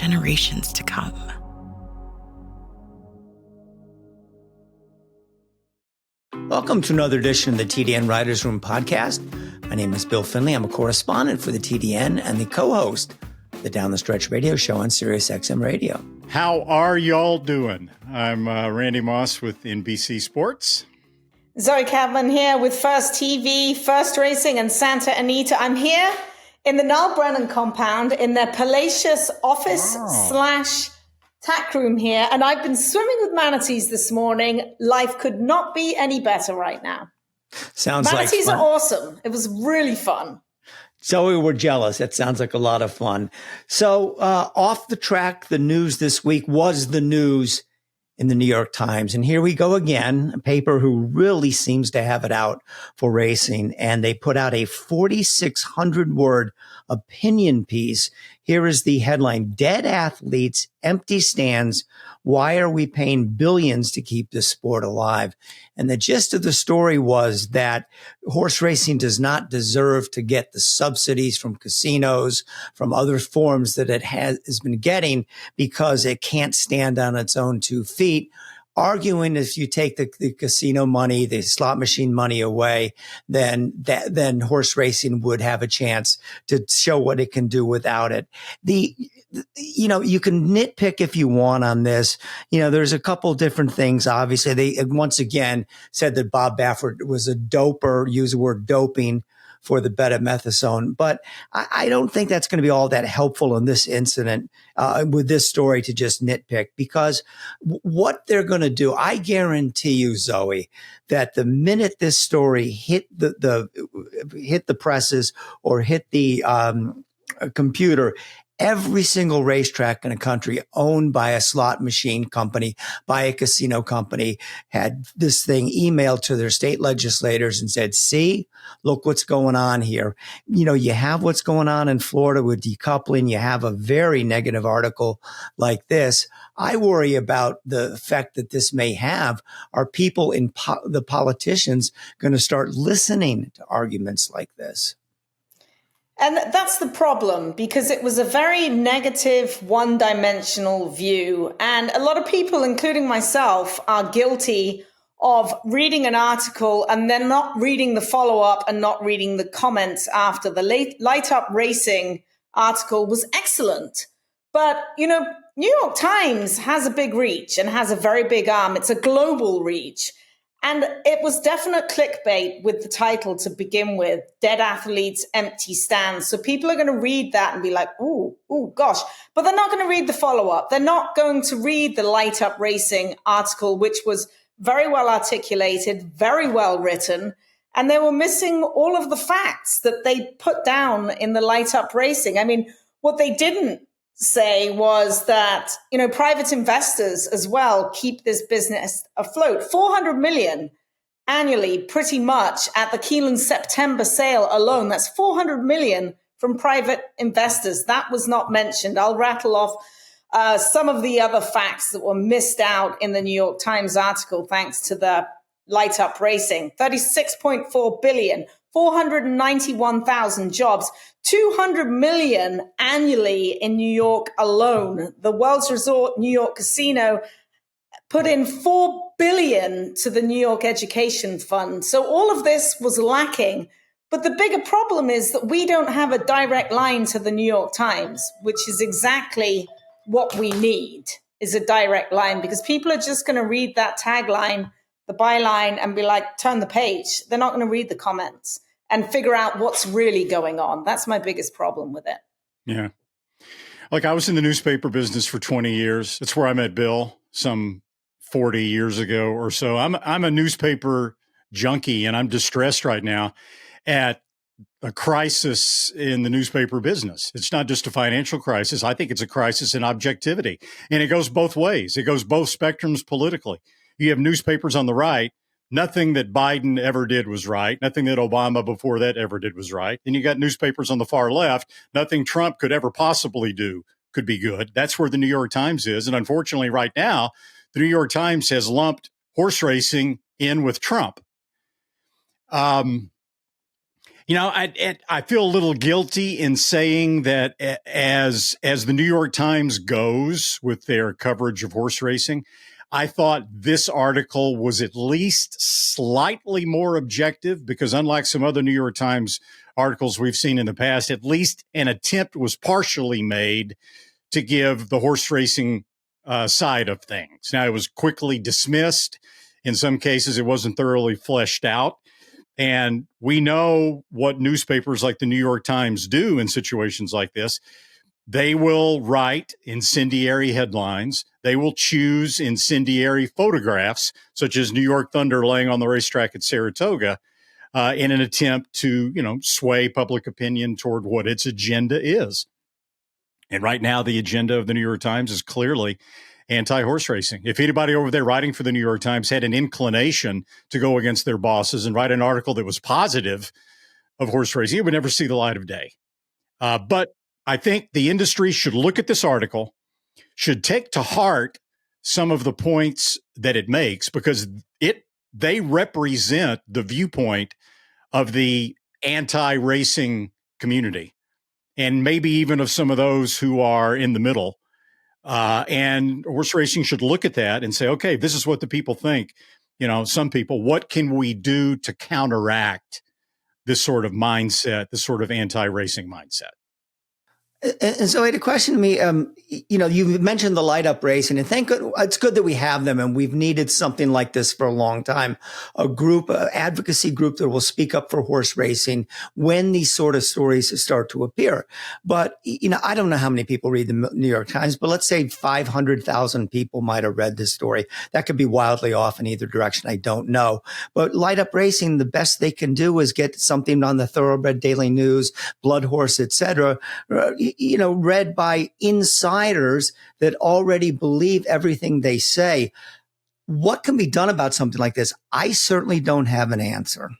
generations to come. Welcome to another edition of the TDN Writers Room podcast. My name is Bill Finley. I'm a correspondent for the TDN and the co-host of the Down the Stretch radio show on Sirius XM Radio. How are y'all doing? I'm Randy Moss with NBC Sports. Zoe Cadman here with First TV, First Racing, and Santa Anita. I'm here in the Noel Brennan compound in their palatial office / tack room here, and I've been swimming with manatees this morning. Life could not be any better right now. Sounds manatees like fun. are awesome. It was really fun. Zoe, we're jealous. That sounds like a lot of fun. So off the track, the news this week was the news in the New York Times. And here we go again, a paper who really seems to have it out for racing. And they put out a 4,600 word opinion piece. Here is the headline: Dead athletes, empty stands. Why are we paying billions to keep this sport alive? And the gist of the story was that horse racing does not deserve to get the subsidies from casinos, from other forms that it has been getting, because it can't stand on its own 2 feet. Arguing if you take the casino money, the slot machine money away, then horse racing would have a chance to show what it can do without it. You can nitpick if you want on this. There's a couple different things. Obviously, they once again said that Bob Baffert was a doper, use the word doping for the betamethasone. But I don't think that's going to be all that helpful in this incident with this story to just nitpick, because what they're going to do, I guarantee you, Zoe, that the minute this story hit the presses or hit the computer, every single racetrack in the country owned by a slot machine company, by a casino company, had this thing emailed to their state legislators and said, see, look what's going on here. You have what's going on in Florida with decoupling. You have a very negative article like this. I worry about the effect that this may have. Are people the politicians going to start listening to arguments like this? And that's the problem, because it was a very negative, one-dimensional view. And a lot of people, including myself, are guilty of reading an article and then not reading the follow-up and not reading the comments after. The Light Up Racing article was excellent. But, New York Times has a big reach and has a very big arm. It's a global reach. And it was definite clickbait with the title to begin with: Dead athletes, empty stands. So people are going to read that and be like, ooh, gosh. But they're not going to read the follow-up. They're not going to read the Light Up Racing article, which was very well articulated, very well written. And they were missing all of the facts that they put down in the Light Up Racing. I mean, what they didn't say was that, private investors as well keep this business afloat. 400 million annually, pretty much, at the Keeneland September sale alone. That's 400 million from private investors. That was not mentioned. I'll rattle off some of the other facts that were missed out in the New York Times article, thanks to the Light Up Racing. 36.4 billion, 491,000 jobs, 200 million annually in New York alone. The Wells Resort New York Casino put in 4 billion to the New York Education Fund. So all of this was lacking. But the bigger problem is that we don't have a direct line to the New York Times, which is exactly what we need, is a direct line, because people are just going to read that tagline, the byline, and be like, turn the page. They're not going to read the comments and figure out what's really going on. That's my biggest problem with it. Yeah. Like, I was in the newspaper business for 20 years. That's where I met Bill some 40 years ago or so. I'm a newspaper junkie, and I'm distressed right now at a crisis in the newspaper business. It's not just a financial crisis. I think it's a crisis in objectivity. And it goes both ways. It goes both spectrums politically. You have newspapers on the right. Nothing that Biden ever did was right. Nothing that Obama before that ever did was right. And you got newspapers on the far left. Nothing Trump could ever possibly do could be good. That's where the New York Times is. And unfortunately, right now, the New York Times has lumped horse racing in with Trump. I feel a little guilty in saying that as the New York Times goes with their coverage of horse racing, I thought this article was at least slightly more objective because unlike some other New York Times articles we've seen in the past, at least an attempt was partially made to give the horse racing side of things. Now, it was quickly dismissed. In some cases, it wasn't thoroughly fleshed out. And we know what newspapers like the New York Times do in situations like this. They will write incendiary headlines. They will choose incendiary photographs, such as New York Thunder laying on the racetrack at Saratoga, in an attempt to, sway public opinion toward what its agenda is. And right now, the agenda of the New York Times is clearly anti-horse racing. If anybody over there writing for the New York Times had an inclination to go against their bosses and write an article that was positive of horse racing, it would never see the light of day. But I think the industry should look at this article, should take to heart some of the points that it makes, because they represent the viewpoint of the anti-racing community, and maybe even of some of those who are in the middle. And horse racing should look at that and say, okay, this is what the people think. Some people, what can we do to counteract this sort of mindset, this sort of anti-racing mindset? And so I had a question to me, you mentioned the light up racing, and it's good that we have them, and we've needed something like this for a long time, a group, an advocacy group that will speak up for horse racing when these sort of stories start to appear. But, I don't know how many people read the New York Times, but let's say 500,000 people might have read this story. That could be wildly off in either direction. I don't know. But light up racing, the best they can do is get something on the Thoroughbred Daily News, Blood Horse, etc., read by insiders that already believe everything they say. What can be done about something like this? I certainly don't have an answer.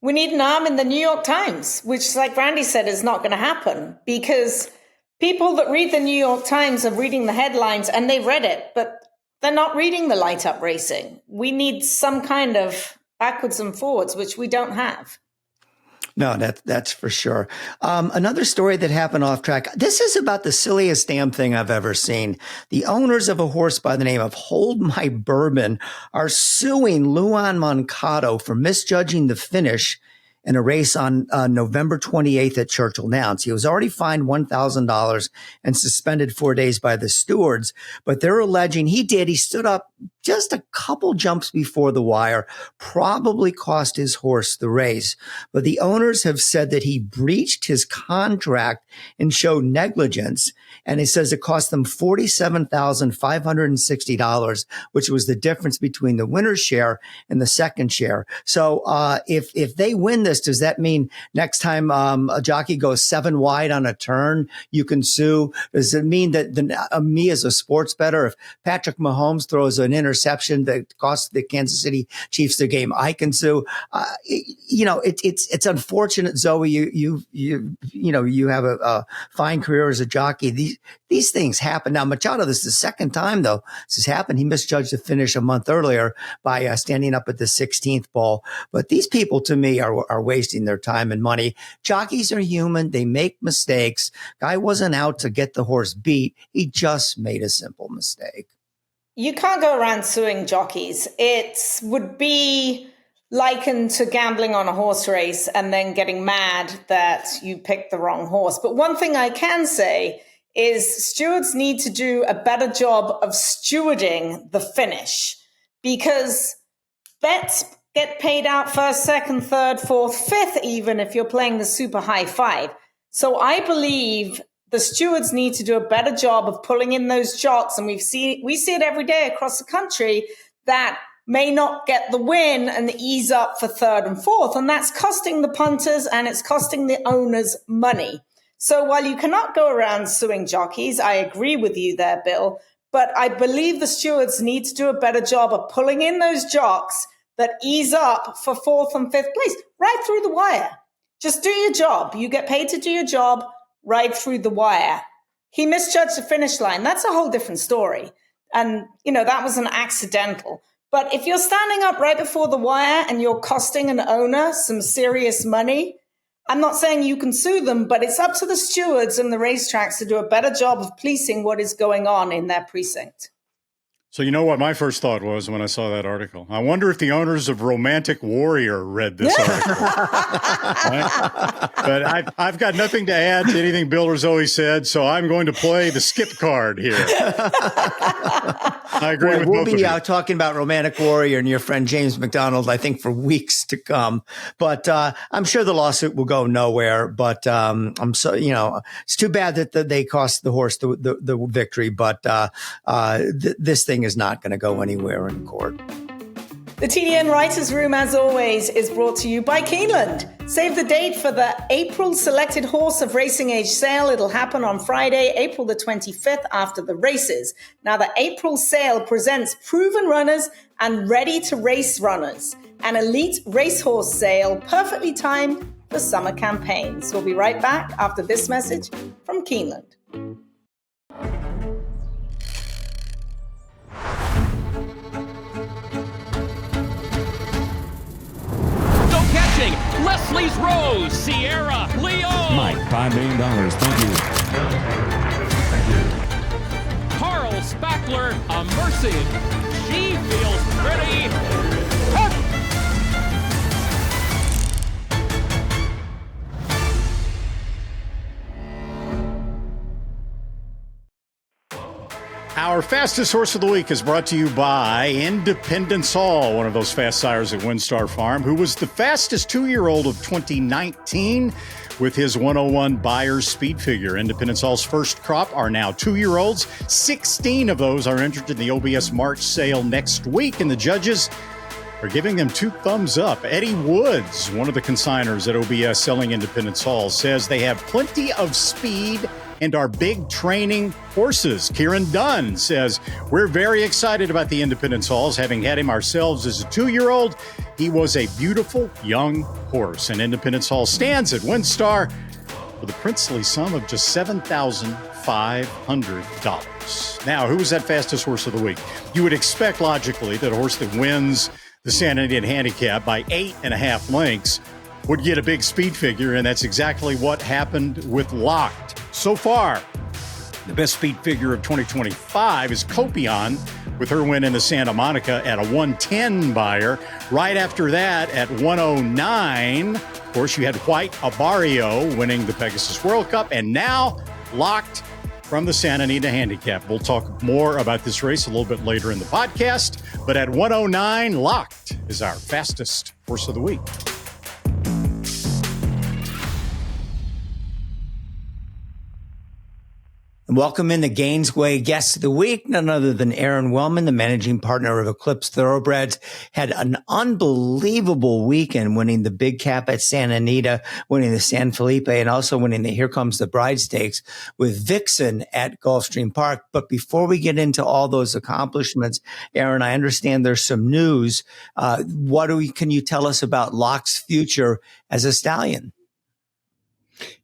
We need an arm in the New York Times, which, like Randy said, is not going to happen because people that read the New York Times are reading the headlines and they've read it, but they're not reading the light up racing. We need some kind of backwards and forwards, which we don't have. No, that's for sure. Another story that happened off track. This is about the silliest damn thing I've ever seen. The owners of a horse by the name of Hold My Bourbon are suing Luan Moncado for misjudging the finish in a race on November 28th at Churchill Downs. He was already fined $1,000 and suspended 4 days by the stewards, but they're alleging he stood up just a couple jumps before the wire, probably cost his horse the race. But the owners have said that he breached his contract and showed negligence. And it says it cost them $47,560, which was the difference between the winner's share and the second share. So if they win this, does that mean next time a jockey goes 7 wide on a turn, you can sue? Does it mean that me as a sports bettor, if Patrick Mahomes throws an interception that costs the Kansas City Chiefs the game, I can sue? It's unfortunate, Zoe. You have a fine career as a jockey. These things happen. Now, Machado, this is the second time though this has happened. He misjudged the finish a month earlier by standing up at the 16th ball. But these people, to me, are wasting their time and money. Jockeys are human. They make mistakes. Guy wasn't out to get the horse beat. He just made a simple mistake. You can't go around suing jockeys. It would be likened to gambling on a horse race and then getting mad that you picked the wrong horse. But one thing I can say is stewards need to do a better job of stewarding the finish, because bets get paid out first, second, third, fourth, fifth, even if you're playing the super high five. So I believe the stewards need to do a better job of pulling in those jocks. And we see it every day across the country that may not get the win and ease up for third and fourth. And that's costing the punters and it's costing the owners money. So while you cannot go around suing jockeys, I agree with you there, Bill, but I believe the stewards need to do a better job of pulling in those jocks that ease up for fourth and fifth place, right through the wire. Just do your job. You get paid to do your job right through the wire. He misjudged the finish line. That's a whole different story. And, that was an accidental. But if you're standing up right before the wire and you're costing an owner some serious money, I'm not saying you can sue them, but it's up to the stewards and the racetracks to do a better job of policing what is going on in their precinct. So you know what my first thought was when I saw that article? I wonder if the owners of Romantic Warrior read this article. Right? But I've got nothing to add to anything Builder's always said, so I'm going to play the skip card here. I agree with we'll both be of you. out talking about Romantic Warrior and your friend James McDonald, I think, for weeks to come. But I'm sure the lawsuit will go nowhere. But it's too bad that they cost the horse the victory. But this thing is not going to go anywhere in court. The TDN Writers Room, as always, is brought to you by Keeneland. Save the date for the April Selected Horse of Racing Age sale. It'll happen on Friday, April the 25th after the races. Now, the April sale presents proven runners and ready-to-race runners. An elite racehorse sale perfectly timed for summer campaigns. We'll be right back after this message from Keeneland. Leslie's Rose, Sierra, Leo. Mike, $5 million. Thank you. Carl Spackler, a Mercy. She feels pretty. Hup! Our fastest horse of the week is brought to you by Independence Hall, one of those fast sires at Windstar Farm, who was the fastest 2-year-old of 2019 with his 101 Buyers speed figure. Independence Hall's first crop are now 2-year-olds. 16 of those are entered in the OBS March sale next week, and the judges are giving them 2 thumbs up. Eddie Woods, one of the consigners at OBS selling Independence Hall, says they have plenty of speed and are big training horses. Kieran Dunn says, we're very excited about the Independence Halls, having had him ourselves as a 2-year-old. He was a beautiful young horse, and Independence Hall stands at Windstar with a princely sum of just $7,500. Now, who was that fastest horse of the week? You would expect, logically, that a horse that wins the Santa Anita Handicap by 8.5 lengths would get a big speed figure, and that's exactly what happened with Locked. So far, the best speed figure of 2025 is Copion, with her win in the Santa Monica at a 110 buyer. Right after that, at 109, of course, you had White Abario winning the Pegasus World Cup, and now Locked from the Santa Anita Handicap. We'll talk more about this race a little bit later in the podcast, but at 109, Locked is our fastest horse of the week. And welcome in the Gainesway guest of the week, none other than Aron Wellman, the managing partner of Eclipse Thoroughbreds. Had an unbelievable weekend, winning the big cap at Santa Anita, winning the San Felipe, and also winning the Here Comes the Bride Stakes with Vixen at Gulfstream Park. But before we get into all those accomplishments, Aron, I understand there's some news. Can you tell us about Locke's future as a stallion?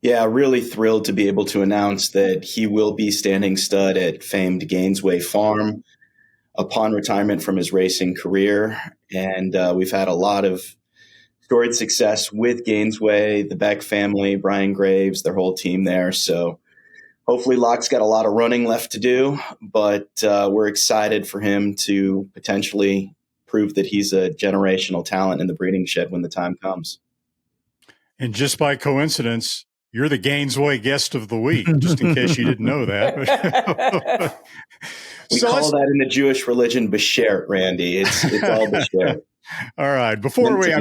Yeah, really thrilled to be able to announce that he will be standing stud at famed Gainesway Farm upon retirement from his racing career. And we've had a lot of storied success with Gainesway, the Beck family, Brian Graves, their whole team there. So hopefully Locke's got a lot of running left to do, but we're excited for him to potentially prove that he's a generational talent in the breeding shed when the time comes. And just by coincidence, you're the Gainesway guest of the week, just in case you didn't know that. We call that in the Jewish religion Beshert, Randy. It's all Beshert. All right.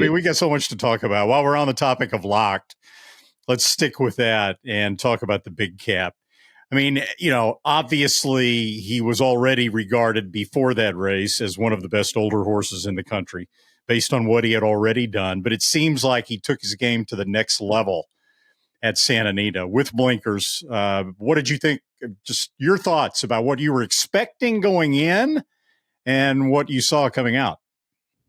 We got so much to talk about. While we're on the topic of Locked, let's stick with that and talk about the big cap. I mean, obviously he was already regarded before that race as one of the best older horses in the country, based on what he had already done. But it seems like he took his game to the next level at Santa Anita with blinkers. What did you think? Just your thoughts about what you were expecting going in and what you saw coming out.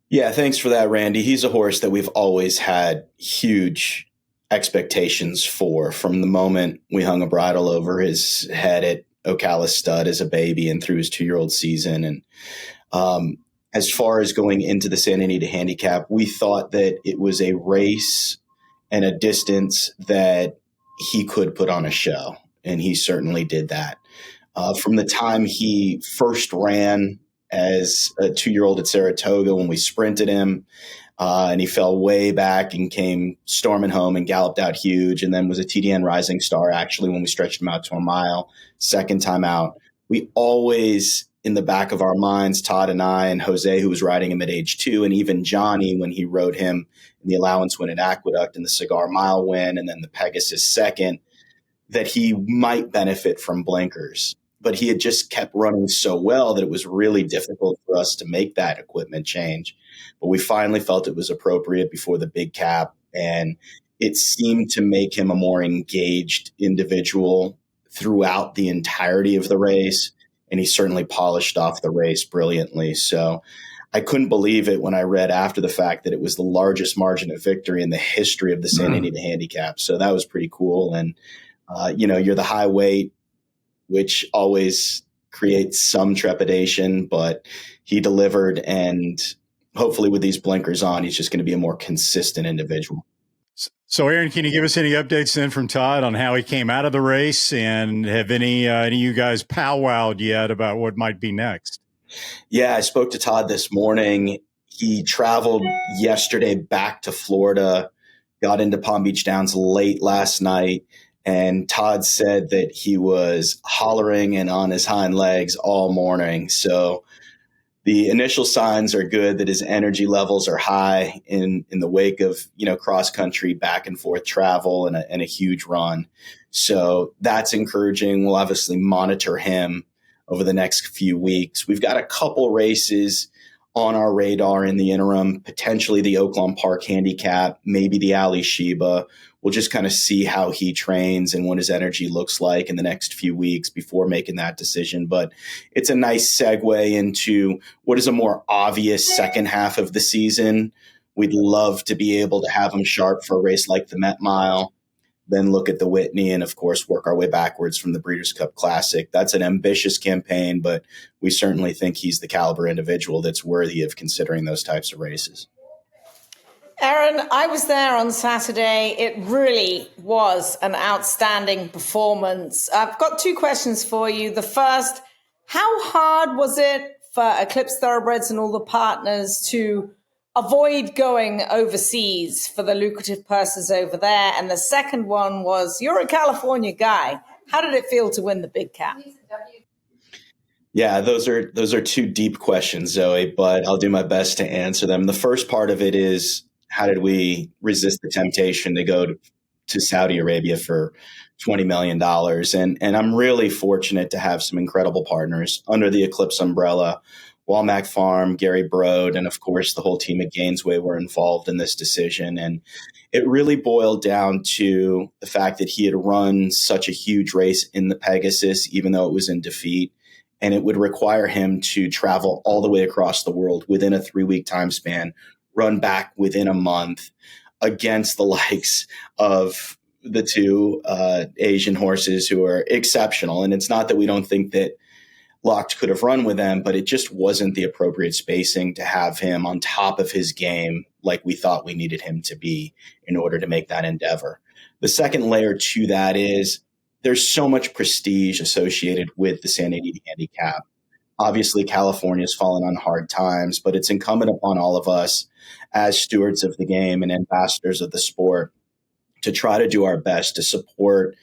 Yeah, thanks for that, Randy. He's a horse that we've always had huge expectations for from the moment we hung a bridle over his head at Ocala Stud as a baby and through his 2-year-old season. And as far as going into the Santa Anita Handicap, we thought that it was a race and a distance that he could put on a show. And he certainly did that. From the time he first ran as a 2-year-old at Saratoga, when we sprinted him, and he fell way back and came storming home and galloped out huge, and then was a TDN rising star actually when we stretched him out to a mile, second time out. We always, in the back of our minds, Todd and I and Jose, who was riding him at age 2, and even Johnny when he rode him in the allowance win at Aqueduct and the Cigar Mile win and then the Pegasus second, that he might benefit from blinkers. But he had just kept running so well that it was really difficult for us to make that equipment change. But we finally felt it was appropriate before the big cap, and it seemed to make him a more engaged individual throughout the entirety of the race, and he certainly polished off the race brilliantly. So I couldn't believe it when I read after the fact that it was the largest margin of victory in the history of the Santa Anita Handicap. So that was pretty cool. And, you're the high weight, which always creates some trepidation, but he delivered, and hopefully with these blinkers on, he's just going to be a more consistent individual. So, Aaron, can you give us any updates then from Todd on how he came out of the race, and have any of you guys powwowed yet about what might be next? Yeah, I spoke to Todd this morning. He traveled yesterday back to Florida, got into Palm Beach Downs late last night, and Todd said that he was hollering and on his hind legs all morning. So the initial signs are good that his energy levels are high in the wake of, cross country back and forth travel and a huge run. So that's encouraging. We'll obviously monitor him over the next few weeks. We've got a couple races on our radar in the interim, potentially the Oaklawn Park Handicap, maybe the Ali Sheba. We'll just kind of see how he trains and what his energy looks like in the next few weeks before making that decision. But it's a nice segue into what is a more obvious second half of the season. We'd love to be able to have him sharp for a race like the Met Mile, then look at the Whitney, and of course work our way backwards from the Breeders' Cup Classic. That's an ambitious campaign, but we certainly think he's the caliber individual that's worthy of considering those types of races. Aron, I was there on Saturday. It really was an outstanding performance. I've got 2 questions for you. The first, how hard was it for Eclipse Thoroughbreds and all the partners to avoid going overseas for the lucrative purses over there? And the second one was, you're a California guy. How did it feel to win the big cap? Yeah, those are 2 deep questions, Zoe, but I'll do my best to answer them. The first part of it is, how did we resist the temptation to go to Saudi Arabia for $20 million? And I'm really fortunate to have some incredible partners under the Eclipse umbrella. Walmack Farm, Gary Brode, and of course the whole team at Gainesway were involved in this decision. And it really boiled down to the fact that he had run such a huge race in the Pegasus, even though it was in defeat. And it would require him to travel all the way across the world within a 3-week time span, run back within a month against the likes of the 2 Asian horses who are exceptional. And it's not that we don't think that Locked could have run with them, but it just wasn't the appropriate spacing to have him on top of his game like we thought we needed him to be in order to make that endeavor. The second layer to that is there's so much prestige associated with the Santa Anita Handicap. Obviously, California's fallen on hard times, but it's incumbent upon all of us as stewards of the game and ambassadors of the sport to try to do our best to support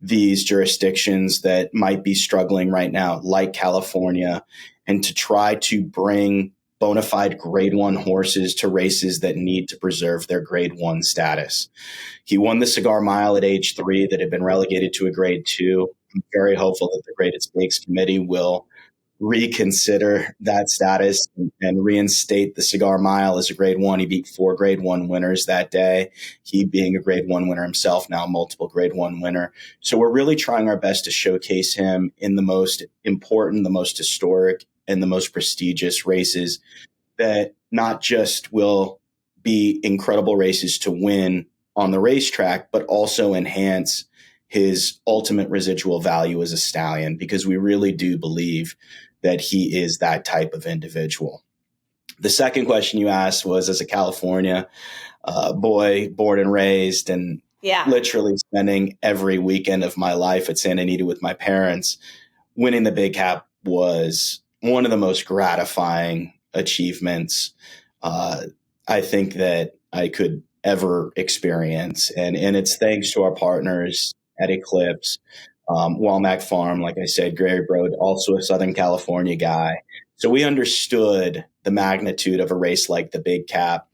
these jurisdictions that might be struggling right now, like California, and to try to bring bona fide grade 1 horses to races that need to preserve their grade 1 status. He won the Cigar Mile at age 3 that had been relegated to a grade 2. I'm very hopeful that the Graded Stakes Committee will reconsider that status and reinstate the Cigar Mile as a grade 1. He beat 4 grade 1 winners that day. He being a grade 1 winner himself, now multiple grade 1 winner. So we're really trying our best to showcase him in the most important, the most historic, and the most prestigious races that not just will be incredible races to win on the racetrack, but also enhance his ultimate residual value as a stallion, because we really do believe that he is that type of individual. The second question you asked was, as a California, boy, born and raised, and Yeah. literally spending every weekend of my life at Santa Anita with my parents. Winning the big cap was one of the most gratifying achievements I think that I could ever experience. And it's thanks to our partners at Eclipse, Walmack Farm, like I said, Gary Brode, also a Southern California guy. So we understood the magnitude of a race like the big cap.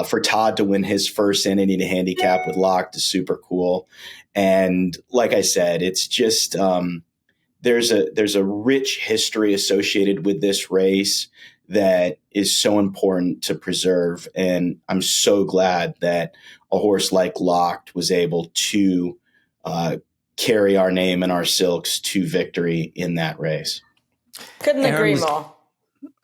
For Todd to win his first Santa Anita Handicap with Locked is super cool. And like I said, it's just there's a rich history associated with this race that is so important to preserve. And I'm so glad that a horse like Locked was able to carry our name and our silks to victory in that race. Couldn't agree more.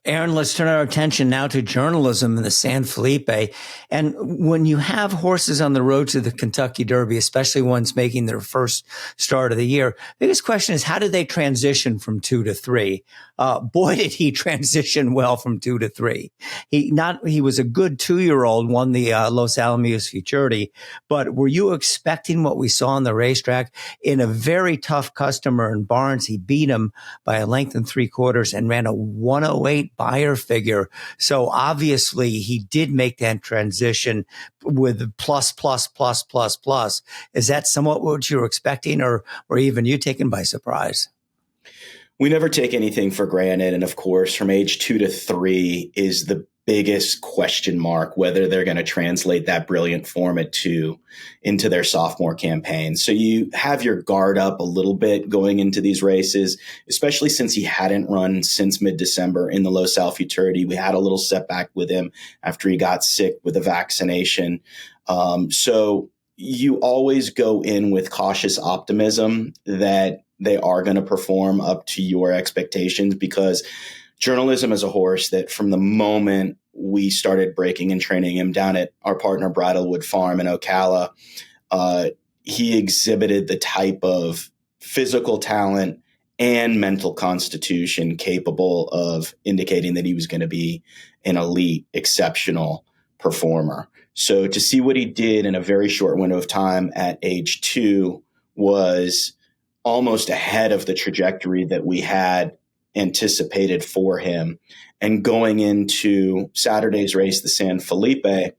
Aron, let's turn our attention now to journalism in the San Felipe. And when you have horses on the road to the Kentucky Derby, especially ones making their first start of the year, biggest question is, how did they transition from 2 to 3? Boy, did he transition well from 2 to 3. He was a good 2-year-old, won the Los Alamos Futurity, but were you expecting what we saw on the racetrack? In a very tough customer in Barnes, he beat him by a length and 3/4 and ran a 108 buyer figure. So obviously he did make that transition with plus. Is that somewhat what you were expecting, or even you taken by surprise? We never take anything for granted. And of course, from age 2 to 3 is the biggest question mark, whether they're going to translate that brilliant form at 2 into their sophomore campaign. So you have your guard up a little bit going into these races, especially since he hadn't run since mid-December in the Los Al Futurity. We had a little setback with him after he got sick with a vaccination. So you always go in with cautious optimism that they are going to perform up to your expectations, because journalism is a horse that from the moment we started breaking and training him down at our partner Bridlewood Farm in Ocala, he exhibited the type of physical talent and mental constitution capable of indicating that he was going to be an elite, exceptional performer. So to see what he did in a very short window of time at age 2 was almost ahead of the trajectory that we had anticipated for him. And going into Saturday's race, the San Felipe,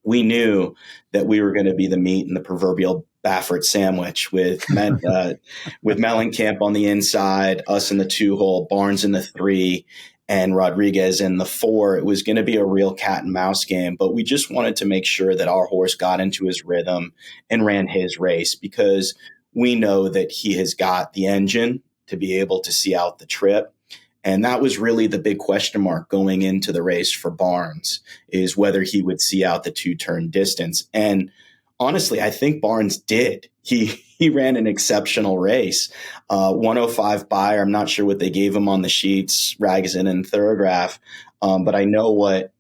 we knew that we were going to be the meat in the proverbial Baffert sandwich with Mellencamp on the inside, us in the 2-hole, Barnes in the 3, and Rodriguez in the 4. It was going to be a real cat and mouse game, but we just wanted to make sure that our horse got into his rhythm and ran his race, because we know that he has got the engine to be able to see out the trip. And that was really the big question mark going into the race for Barnes, is whether he would see out the 2-turn distance. And honestly, I think Barnes did. He ran an exceptional race. 105 buyer. I'm not sure what they gave him on the sheets, Ragozin and Thoroughgraph. But I know what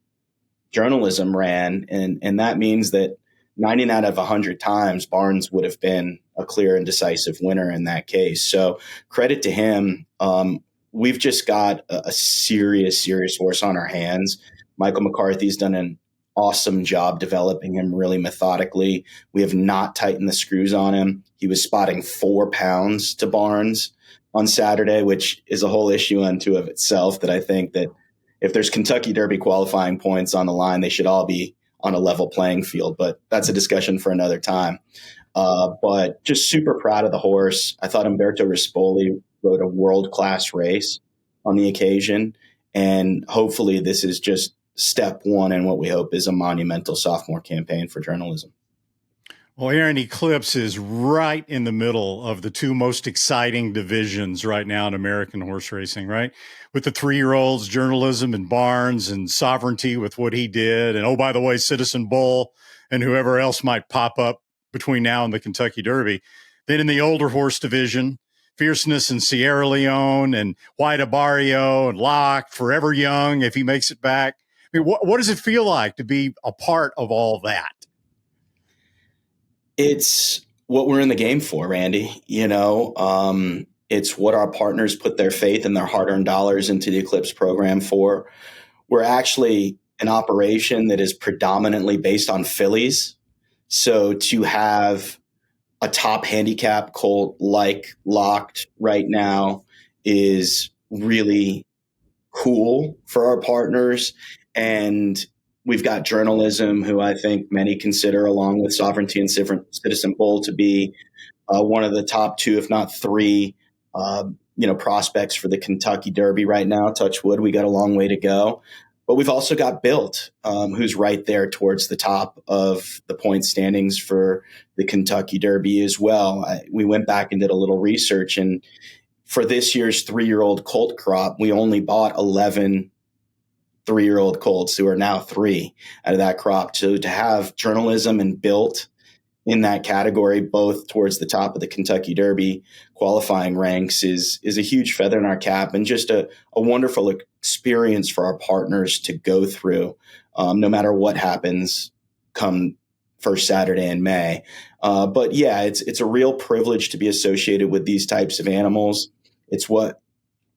journalism ran. And that means that 99 out of 100 times, Barnes would have been a clear and decisive winner in that case. So credit to him. We've just got a serious horse on our hands. Michael McCarthy's done an awesome job developing him really methodically. We have not tightened the screws on him. He was spotting 4 pounds to Barnes on Saturday, which is a whole issue unto of itself, that I think that if there's Kentucky Derby qualifying points on the line, they should all be on a level playing field, but that's a discussion for another time. But just super proud of the horse. I thought Umberto Rispoli rode a world-class race on the occasion, and hopefully this is just step one in what we hope is a monumental sophomore campaign for journalism. Well, Aron, Eclipse is right in the middle of the 2 most exciting divisions right now in American horse racing, right? With the 3-year-olds, journalism and Barnes, and sovereignty with what he did. And, oh, by the way, Citizen Bull and whoever else might pop up between now and the Kentucky Derby. Then in the older horse division, Fierceness and Sierra Leone and White Abario and Locke, Forever Young, if he makes it back. I mean, what does it feel like to be a part of all that? It's what we're in the game for, Randy. It's what our partners put their faith and their hard-earned dollars into the Eclipse program for. We're actually an operation that is predominantly based on fillies. So to have a top handicap colt like Locked right now is really cool for our partners. And we've got Journalism, who I think many consider, along with Sovereignty and Citizen Bull, to be one of the top two, if not three, prospects for the Kentucky Derby right now. Touch wood, we got a long way to go. But we've also got Built, who's right there towards the top of the point standings for the Kentucky Derby as well. We went back and did a little research, and for this year's 3-year-old colt crop, we only bought 11 3-year-old colts, who are now 3 out of that crop. So to have Journalism and Built in that category, both towards the top of the Kentucky Derby qualifying ranks, is a huge feather in our cap, and just a wonderful experience for our partners to go through, no matter what happens come first Saturday in May. But yeah, it's a real privilege to be associated with these types of animals. It's what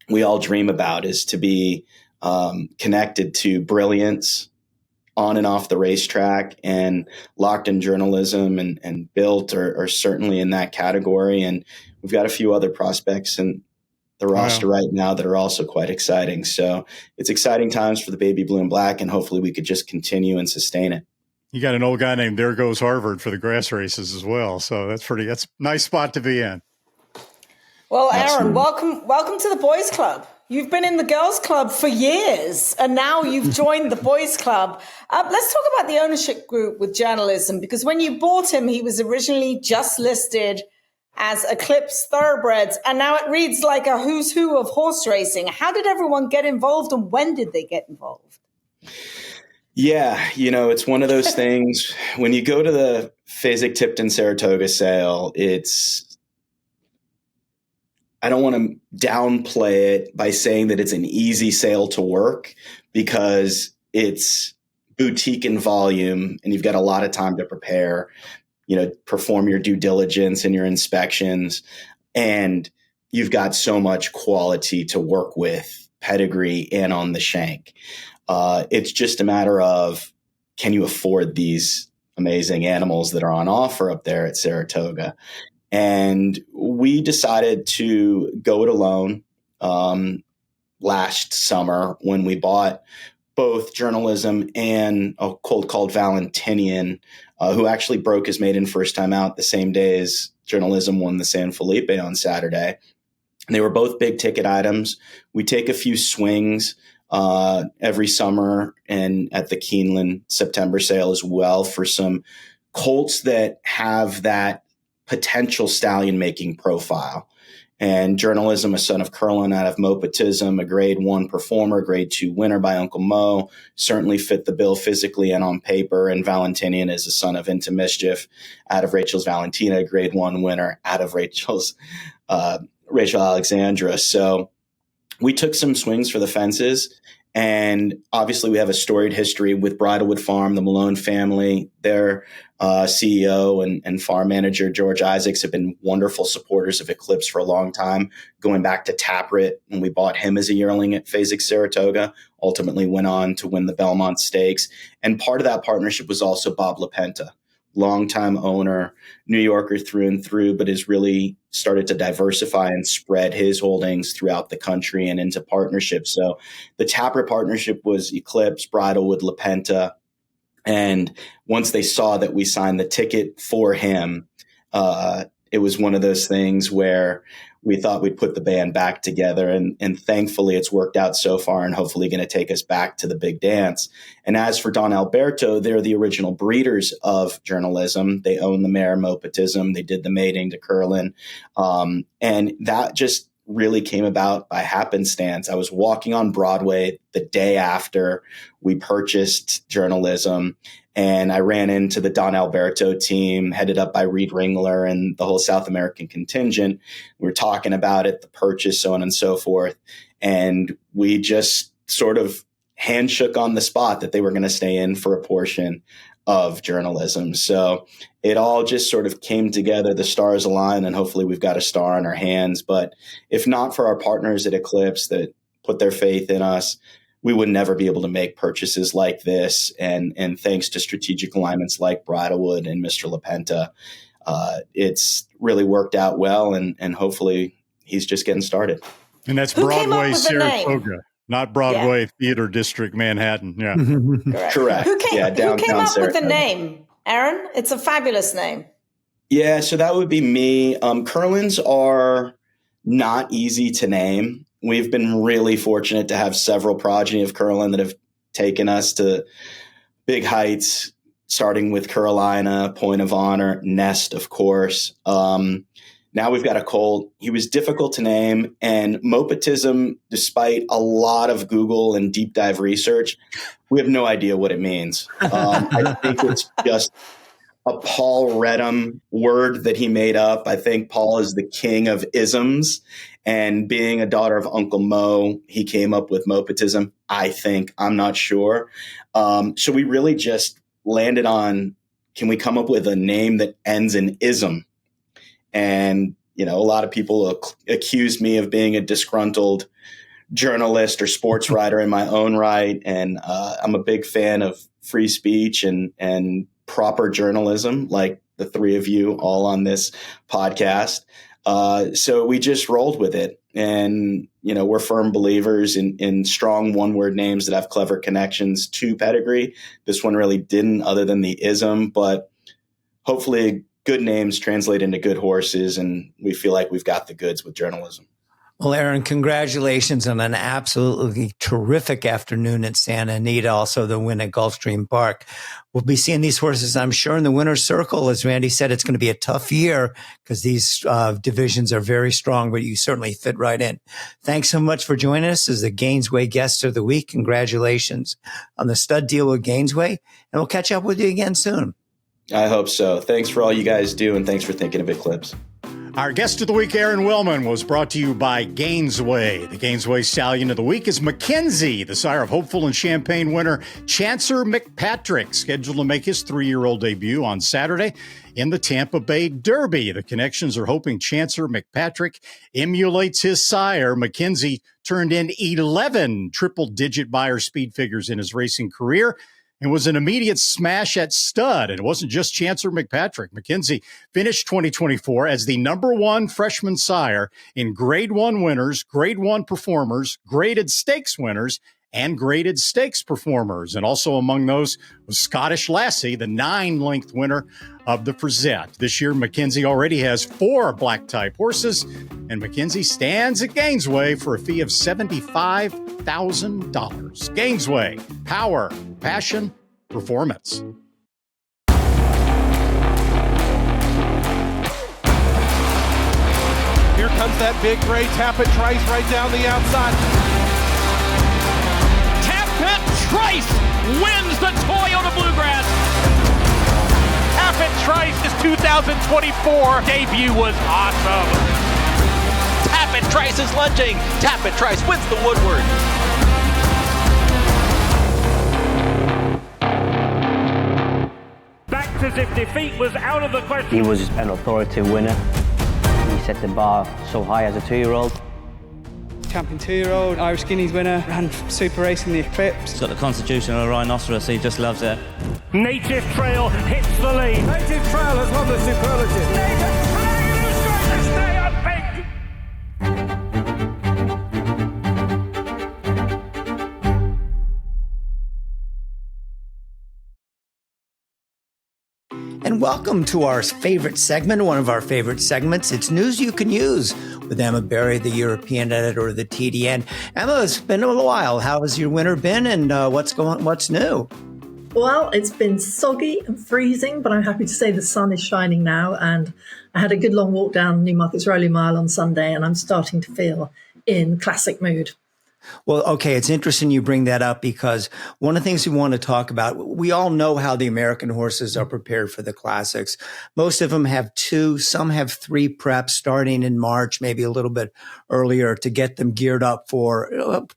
we all dream about, is to be connected to brilliance on and off the racetrack, and Locked in Journalism and Built are certainly in that category. And we've got a few other prospects in the roster right now that are also quite exciting. So it's exciting times for the Baby Blue and Black, and hopefully we could just continue and sustain it. You got an old guy named There Goes Harvard for the grass races as well. So that's a nice spot to be in. Well, Absolutely. Aaron, welcome to the Boys Club. You've been in the Girls Club for years, and now you've joined the Boys Club. Let's talk about the ownership group with Journalism, because when you bought him, he was originally just listed as Eclipse Thoroughbreds, and now it reads like a who's who of horse racing. How did everyone get involved, and when did they get involved? Yeah, it's one of those things. When you go to the Fasig-Tipton-Saratoga sale, I don't want to downplay it by saying that it's an easy sale to work, because it's boutique in volume and you've got a lot of time to prepare, perform your due diligence and your inspections. And you've got so much quality to work with, pedigree and on the shank. It's just a matter of, can you afford these amazing animals that are on offer up there at Saratoga? And we decided to go it alone last summer when we bought both Journalism and a colt called Valentinian, who actually broke his maiden first time out the same day as Journalism won the San Felipe on Saturday. And they were both big ticket items. We take a few swings every summer and at the Keeneland September sale as well for some colts that have that potential stallion making profile. And Journalism, a son of Curlin out of Mopatism, a grade 1 performer, grade 2 winner by Uncle Mo, certainly fit the bill physically and on paper. And Valentinian is a son of Into Mischief out of Rachel's Valentina, grade 1 winner out of Rachel Alexandra. So we took some swings for the fences. And obviously we have a storied history with Bridlewood Farm, the Malone family. Their CEO and farm manager, George Isaacs, have been wonderful supporters of Eclipse for a long time, going back to Taproot when we bought him as a yearling at Fasig-Saratoga, ultimately went on to win the Belmont Stakes. And part of that partnership was also Bob LaPenta, longtime owner, New Yorker through and through, but has really started to diversify and spread his holdings throughout the country and into partnerships. So the Taproot partnership was Eclipse, Bridlewood, LaPenta. And once they saw that we signed the ticket for him, it was one of those things where we thought we'd put the band back together. And thankfully, it's worked out so far and hopefully going to take us back to the big dance. And as for Don Alberto, they're the original breeders of Journalism. They own the mare Mopatism. They did the mating to Curlin. And that just really came about by happenstance. I was walking on Broadway the day after we purchased Journalism, and I ran into the Don Alberto team headed up by Reed Ringler and the whole South American contingent. We were talking about it, the purchase, so on and so forth. And we just sort of handshook on the spot that they were going to stay in for a portion of Journalism. So it all just sort of came together. The stars aligned, and hopefully we've got a star in our hands. But if not for our partners at Eclipse that put their faith in us, we would never be able to make purchases like this. And thanks to strategic alignments like Bridalwood and Mr. LaPenta, it's really worked out well. And hopefully he's just getting started. And that's Who came up Broadway, with the name? Saratoga, not Broadway Theater District, Manhattan. Yeah. Correct. Who came up Saratoga. with the name, Aaron? It's a fabulous name. Yeah, so that would be me. Curlins are not easy to name. We've been really fortunate to have several progeny of Curlin that have taken us to big heights, starting with Carolina, Point of Honor, Nest, of course. Now we've got a colt. He was difficult to name, and Mopetism, despite a lot of Google and deep dive research, we have no idea what it means. I think it's just a Paul Redham word that he made up. I think Paul is the king of isms, and being a daughter of Uncle Mo, he came up with Mopetism. I think, I'm not sure. So we really just landed on, can we come up with a name that ends in ism? And, a lot of people accuse me of being a disgruntled journalist or sports writer in my own right. And I'm a big fan of free speech and proper journalism, like the three of you all on this podcast. So we just rolled with it. And, we're firm believers in strong one-word names that have clever connections to pedigree. This one really didn't, other than the ism, but hopefully good names translate into good horses, and we feel like we've got the goods with journalism. Well, Aaron, congratulations on an absolutely terrific afternoon at Santa Anita, also the win at Gulfstream Park. We'll be seeing these horses, I'm sure, in the winner's circle. As Randy said, it's going to be a tough year because these divisions are very strong, but you certainly fit right in. Thanks so much for joining us as the Gainesway Guest of the Week. Congratulations on the stud deal with Gainesway, and we'll catch up with you again soon. I hope so. Thanks for all you guys do, and thanks for thinking of Eclipse. Our guest of the week, Aron Wellman, was brought to you by Gainesway. The Gainesway Stallion of the week is McKenzie, the sire of hopeful and Champagne winner Chancer McPatrick, scheduled to make his 3-year-old debut on Saturday in the Tampa Bay Derby. The connections are hoping Chancer McPatrick emulates his sire. McKenzie turned in 11 triple-digit buyer speed figures in his racing career and was an immediate smash at stud. And it wasn't just Chancer McPatrick. McKenzie finished 2024 as the #1 freshman sire in Grade 1 winners, Grade 1 performers, graded stakes winners, and graded stakes performers. And also among those was Scottish Lassie, the 9-length winner of the Frizette. This year, McKenzie already has 4 black-type horses, and McKenzie stands at Gainesway for a fee of $75,000. Gainesway, power, passion, performance. Here comes that big gray Tappet Trice right down the outside. Tappet Trice wins the Toyota Bluegrass. Tappet Trice's 2024 Debut was awesome. Tappet Trice is lunging. Tappet Trice wins the Woodward. Backed as if defeat was out of the question. He was an authoritative winner. He set the bar so high as a 2-year-old. Champion 2-year-old, Irish Guineas winner, ran super race in the Eclipse. He's got the constitution of a rhinoceros, he just loves it. Native Trail hits the lead. Native Trail has won the superlative. Native Trail is going to stay unbeaten. And welcome to our favorite segment, one of our favorite segments. It's News You Can Use with Emma Berry, the European editor of the TDN. Emma, it's been a little while. How has your winter been, and what's new? Well, it's been soggy and freezing, but I'm happy to say the sun is shining now. And I had a good long walk down Newmarket's Rolling Mile on Sunday, and I'm starting to feel in classic mood. Well, okay, it's interesting you bring that up because one of the things we want to talk about, we all know how the American horses are prepared for the classics. Most of them have 2, some have 3 preps starting in March, maybe a little bit earlier to get them geared up for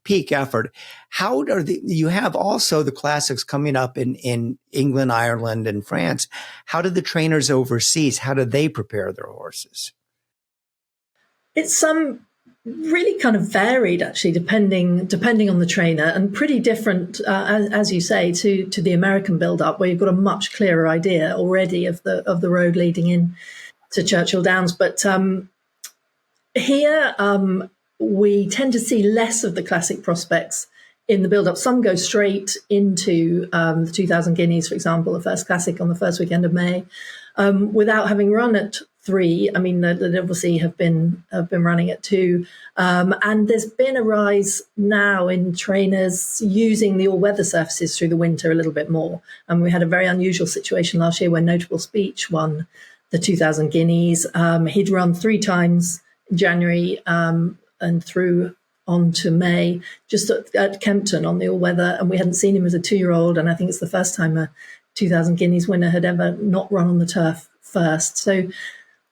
peak effort. How are you have also the classics coming up in England, Ireland, and France. How do the trainers overseas, how do they prepare their horses? It's really kind of varied, actually, depending on the trainer, and pretty different, as you say, to the American build-up, where you've got a much clearer idea already of the road leading in to Churchill Downs. But here we tend to see less of the classic prospects in the build-up. Some go straight into the 2,000 Guineas, for example, the first classic on the first weekend of May, without having run at 3. I mean, they obviously have been running at 2, and there's been a rise now in trainers using the all-weather surfaces through the winter a little bit more. And we had a very unusual situation last year when Notable Speech won the 2,000 Guineas. He'd run 3 times in January and through on to May, just at Kempton on the all-weather, and we hadn't seen him as a 2-year-old, and I think it's the first time a 2,000 Guineas winner had ever not run on the turf first. So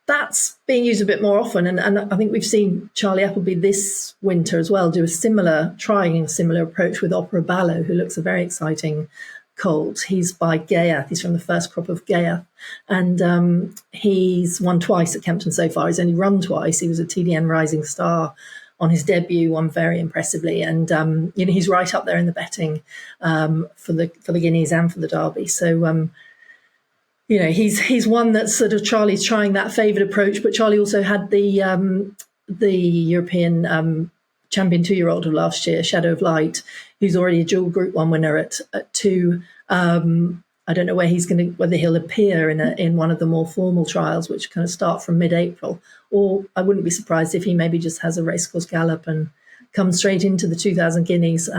that's being used a bit more often, and I think we've seen Charlie Appleby this winter as well trying a similar approach with Opera Ballo, who looks a very exciting colt. He's by Gaiath. He's from the first crop of Gaiath, and he's won twice at Kempton so far. He's only run twice. He was a TDN Rising Star on his debut, won very impressively, and he's right up there in the betting for the Guineas and for the Derby. So he's one that's sort of Charlie's trying that favoured approach, but Charlie also had the European champion 2-year-old of last year, Shadow of Light, who's already a dual Group 1 winner at 2. I don't know whether he'll appear in one of the more formal trials, which kind of start from mid-April, or I wouldn't be surprised if he maybe just has a racecourse gallop and comes straight into the 2,000 Guineas.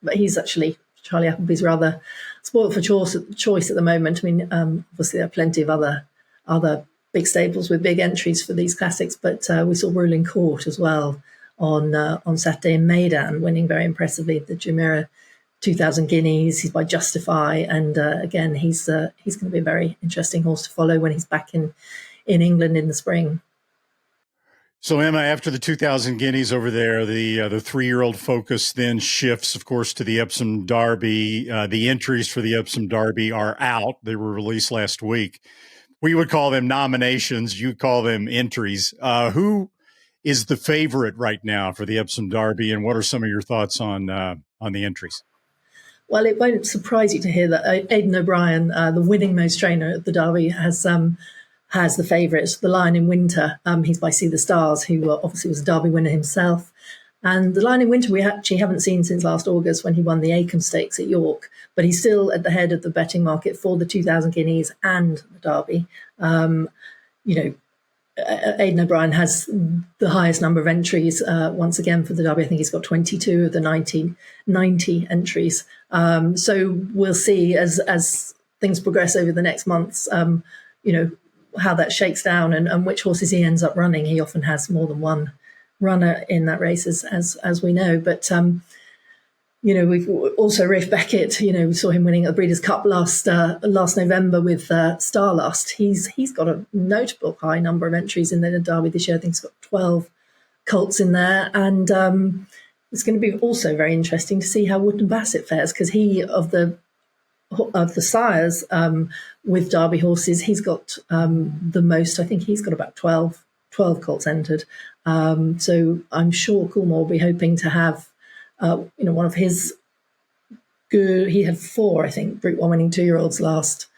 But he's actually, Charlie Appleby's rather spoiled for choice at the moment. I mean, obviously there are plenty of other big stables with big entries for these classics, but we saw Ruling Court as well on Saturday in Maidan, winning very impressively the Jumeirah 2,000 Guineas. He's by Justify, and again, he's going to be a very interesting horse to follow when he's back in England in the spring. So, Emma, after the 2,000 Guineas over there, the 3-year-old focus then shifts, of course, to the Epsom Derby. The entries for the Epsom Derby are out. They were released last week. We would call them nominations. You call them entries. Who is the favorite right now for the Epsom Derby, and what are some of your thoughts on the entries? Well, it won't surprise you to hear that Aidan O'Brien, the winning most trainer at the Derby, has the favourites, the Lion in Winter. He's by See the Stars, who obviously was a Derby winner himself. And the Lion in Winter we actually haven't seen since last August when he won the Acomb Stakes at York, but he's still at the head of the betting market for the 2,000 Guineas and the Derby. Aidan O'Brien has the highest number of entries once again for the Derby. I think he's got 22 of the 90 entries. So we'll see as things progress over the next months, how that shakes down and which horses he ends up running. He often has more than one runner in that race, as we know. But we've also Rafe Beckett. We saw him winning at the Breeders' Cup last November with Starlust. He's got a notable high number of entries in the Derby this year. I think he's got 12 colts in there, and it's going to be also very interesting to see how Wootton Bassett fares, because he of the sires with Derby horses, he's got the most. I think he's got about 12 colts entered. So I'm sure Coolmore will be hoping to have one of his good. He had 4, I think, Group 1 winning 2-year-olds last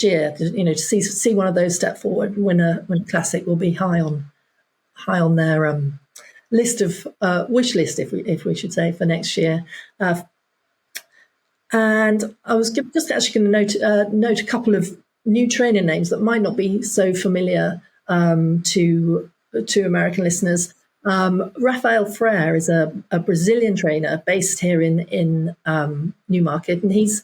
year. To see one of those step forward, win a classic will be high on their list of wish list, if we should say, for next year. And I was just actually going to note a couple of new trainer names that might not be so familiar to American listeners. Rafael Freire is a Brazilian trainer based here in Newmarket, and he's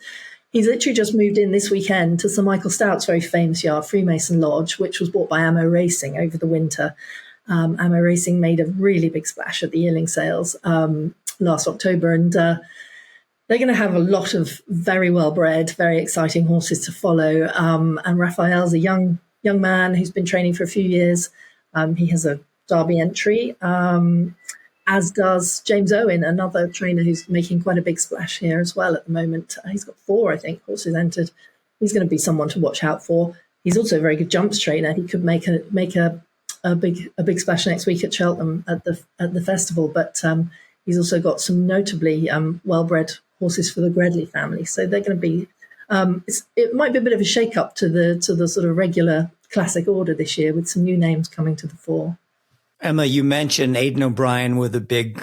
literally just moved in this weekend to Sir Michael Stout's very famous yard, Freemason Lodge, which was bought by Ammo Racing over the winter. Ammo Racing made a really big splash at the yearling sales last October, and they're going to have a lot of very well-bred, very exciting horses to follow. And Raphael's a young man who's been training for a few years. He has a Derby entry, as does James Owen, another trainer who's making quite a big splash here as well at the moment. He's got 4, I think, horses entered. He's going to be someone to watch out for. He's also a very good jumps trainer. He could make a a big splash next week at Cheltenham at the festival. But he's also got some notably well-bred horses for the Gredley family. So they're going to be. It might be a bit of a shake-up to the sort of regular classic order this year, with some new names coming to the fore. Emma, you mentioned Aidan O'Brien with a big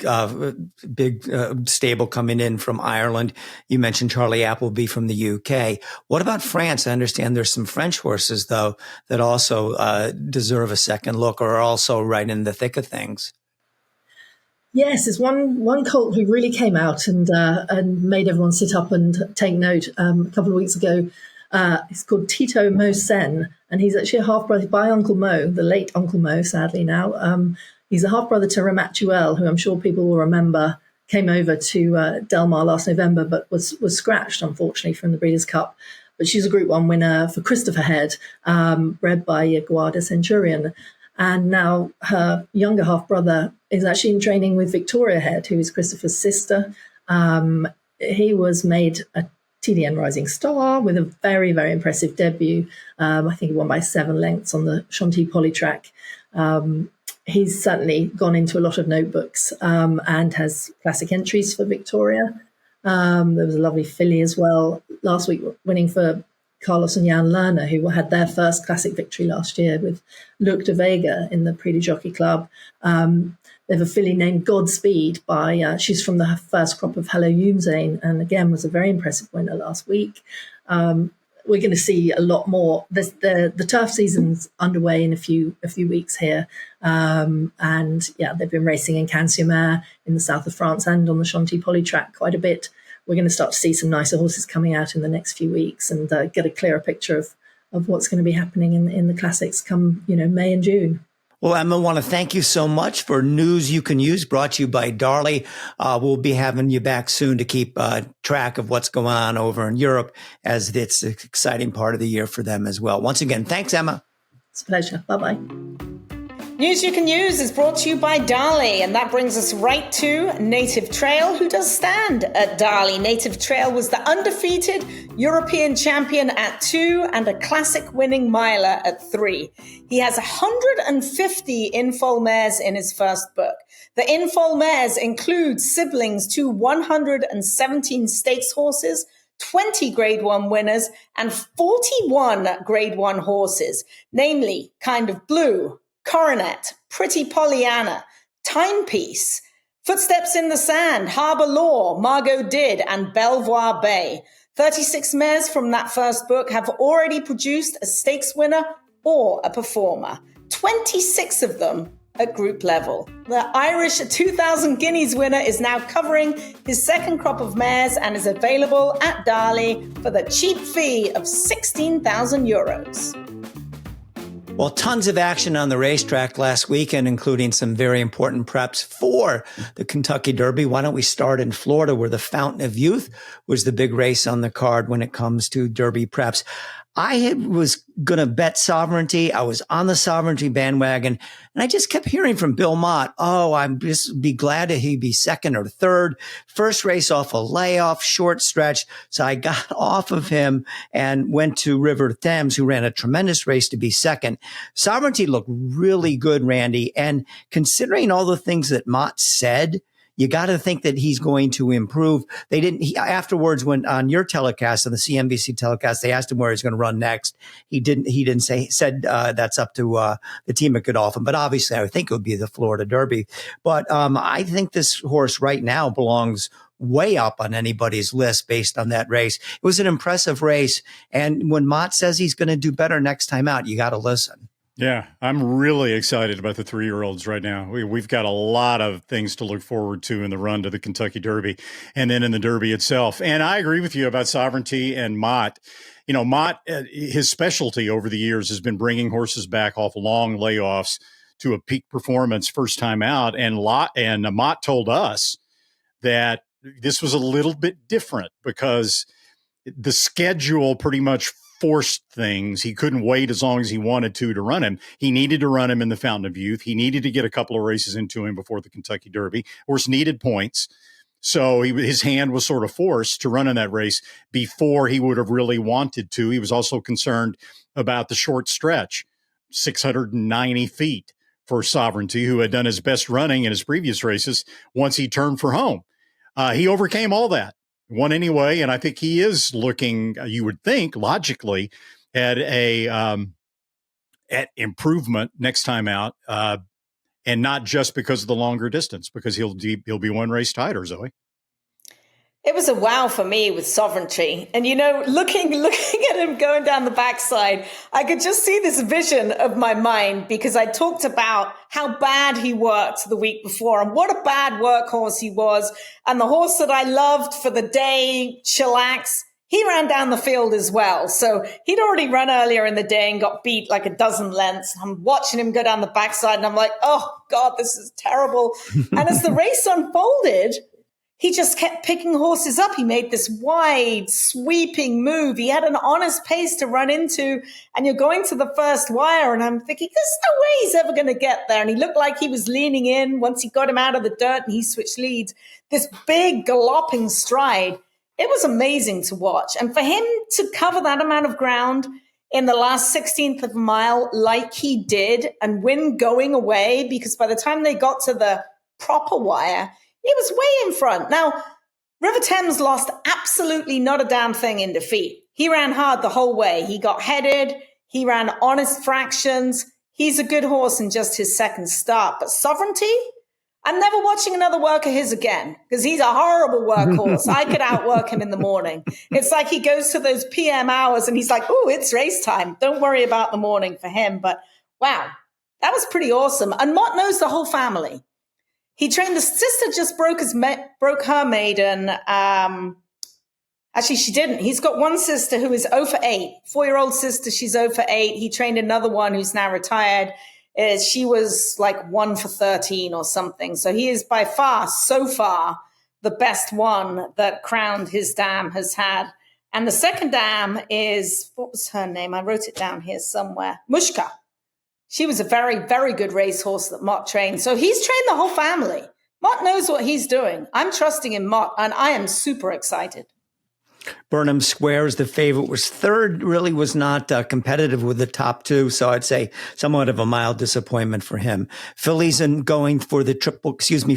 stable coming in from Ireland. You mentioned Charlie Appleby from the UK. What about France? I understand there's some French horses, though, that also deserve a second look or are also right in the thick of things. Yes, there's one colt who really came out and made everyone sit up and take note a couple of weeks ago. It's called Tito Mo Sen, and he's actually a half-brother by Uncle Mo, the late Uncle Mo, sadly now. He's a half-brother to Ramatuelle, who I'm sure people will remember came over to Del Mar last November, but was scratched, unfortunately, from the Breeders' Cup. But she's a Group 1 winner for Christopher Head, bred by Guarda Centurion. And now her younger half-brother is actually in training with Victoria Head, who is Christopher's sister. He was made a TDN Rising Star with a very, very impressive debut. I think he won by 7 lengths on the Chantilly Poly track. He's certainly gone into a lot of notebooks and has classic entries for Victoria. There was a lovely filly as well last week, winning for Carlos and Jan Lerner, who had their first classic victory last year with Luc de Vega in the Prix du Jockey Club. They have a filly named Godspeed she's from the first crop of Hello Youmzain, and again was a very impressive winner last week. We're going to see a lot more. The turf season's underway in a few weeks here, and yeah, they've been racing in Cannes-sur-Mer in the south of France and on the Chantilly Poly track quite a bit. We're going to start to see some nicer horses coming out in the next few weeks and get a clearer picture of what's going to be happening in the classics come May and June. Well, Emma, I want to thank you so much for News You Can Use, brought to you by Darley. We'll be having you back soon to keep track of what's going on over in Europe, as it's an exciting part of the year for them as well. Once again, thanks, Emma. It's a pleasure. Bye-bye. News You Can Use is brought to you by Darley, and that brings us right to Native Trail, who does stand at Darley. Native Trail was the undefeated European champion at 2 and a classic winning miler at 3. He has 150 infoal mares in his first book. The infoal mares include siblings to 117 stakes horses, 20 Grade 1 winners, and 41 Grade 1 horses, namely Kind of Blue, Coronet, Pretty Pollyanna, Timepiece, Footsteps in the Sand, Harbour Law, Margot Did, and Belvoir Bay. 36 mares from that first book have already produced a stakes winner or a performer. 26 of them at group level. The Irish 2,000 Guineas winner is now covering his second crop of mares and is available at Darley for the cheap fee of €16,000. Well, tons of action on the racetrack last weekend, including some very important preps for the Kentucky Derby. Why don't we start in Florida, where the Fountain of Youth was the big race on the card when it comes to Derby preps. I was going to bet Sovereignty. I was on the Sovereignty bandwagon, and I just kept hearing from Bill Mott, I'm just be glad that he'd be second or third. First race off a layoff, short stretch. So I got off of him and went to River Thames, who ran a tremendous race to be second. Sovereignty looked really good, Randy. And considering all the things that Mott said, you got to think that he's going to improve. Afterwards, when on your telecast, on the CNBC telecast, they asked him where he's going to run next. He didn't say, said that's up to the team at Godolphin. But obviously, I would think it would be the Florida Derby. But I think this horse right now belongs way up on anybody's list based on that race. It was an impressive race. And when Mott says he's going to do better next time out, you got to listen. Yeah, I'm really excited about the 3-year-olds right now. We've got a lot of things to look forward to in the run to the Kentucky Derby and then in the Derby itself. And I agree with you about Sovereignty and Mott. Mott, his specialty over the years has been bringing horses back off long layoffs to a peak performance first time out. And Mott told us that this was a little bit different because the schedule pretty much forced things. He couldn't wait as long as he wanted to run him. He needed to run him in the Fountain of Youth. He needed to get a couple of races into him before the Kentucky Derby. Horse needed points. So his hand was sort of forced to run in that race before he would have really wanted to. He was also concerned about the short stretch, 690 feet for Sovereignty, who had done his best running in his previous races once he turned for home. He overcame all that, won anyway, and I think he is looking, you would think, logically, at at improvement next time out, and not just because of the longer distance, because he'll be one race tighter, Zoe. It was a wow for me with Sovereignty. And, looking at him going down the backside, I could just see this vision of my mind, because I talked about how bad he worked the week before and what a bad workhorse he was. And the horse that I loved for the day, Chillax, he ran down the field as well. So he'd already run earlier in the day and got beat like a dozen lengths. I'm watching him go down the backside and I'm like, oh God, this is terrible. And as the race unfolded, he just kept picking horses up. He made this wide, sweeping move. He had an honest pace to run into, and you're going to the first wire, and I'm thinking, there's no way he's ever going to get there. And he looked like he was leaning in once he got him out of the dirt and he switched leads. This big galloping stride. It was amazing to watch. And for him to cover that amount of ground in the last 16th of a mile like he did and win going away, because by the time they got to the proper wire, he was way in front. Now, River Thames lost absolutely not a damn thing in defeat. He ran hard the whole way. He got headed. He ran honest fractions. He's a good horse in just his second start. But Sovereignty, I'm never watching another work of his again, because he's a horrible workhorse. I could outwork him in the morning. It's like he goes to those PM hours and he's like, oh, it's race time. Don't worry about the morning for him. But wow, that was pretty awesome. And Mott knows the whole family. He trained, the sister just broke her maiden. Actually, she didn't. He's got one sister who is 0 for 8, 4-year-old sister. She's 0 for 8. He trained another one who's now retired. She was like 1 for 13 or something. So he is by far, so far, the best one that Crowned His Dam has had. And the second dam is, what was her name? I wrote it down here somewhere. Mushka. She was a very, very good racehorse that Mott trained. So he's trained the whole family. Mott knows what he's doing. I'm trusting in Mott, and I am super excited. Burnham Square is the favorite, was third, really was not competitive with the top two. So I'd say somewhat of a mild disappointment for him. Phillies and going for the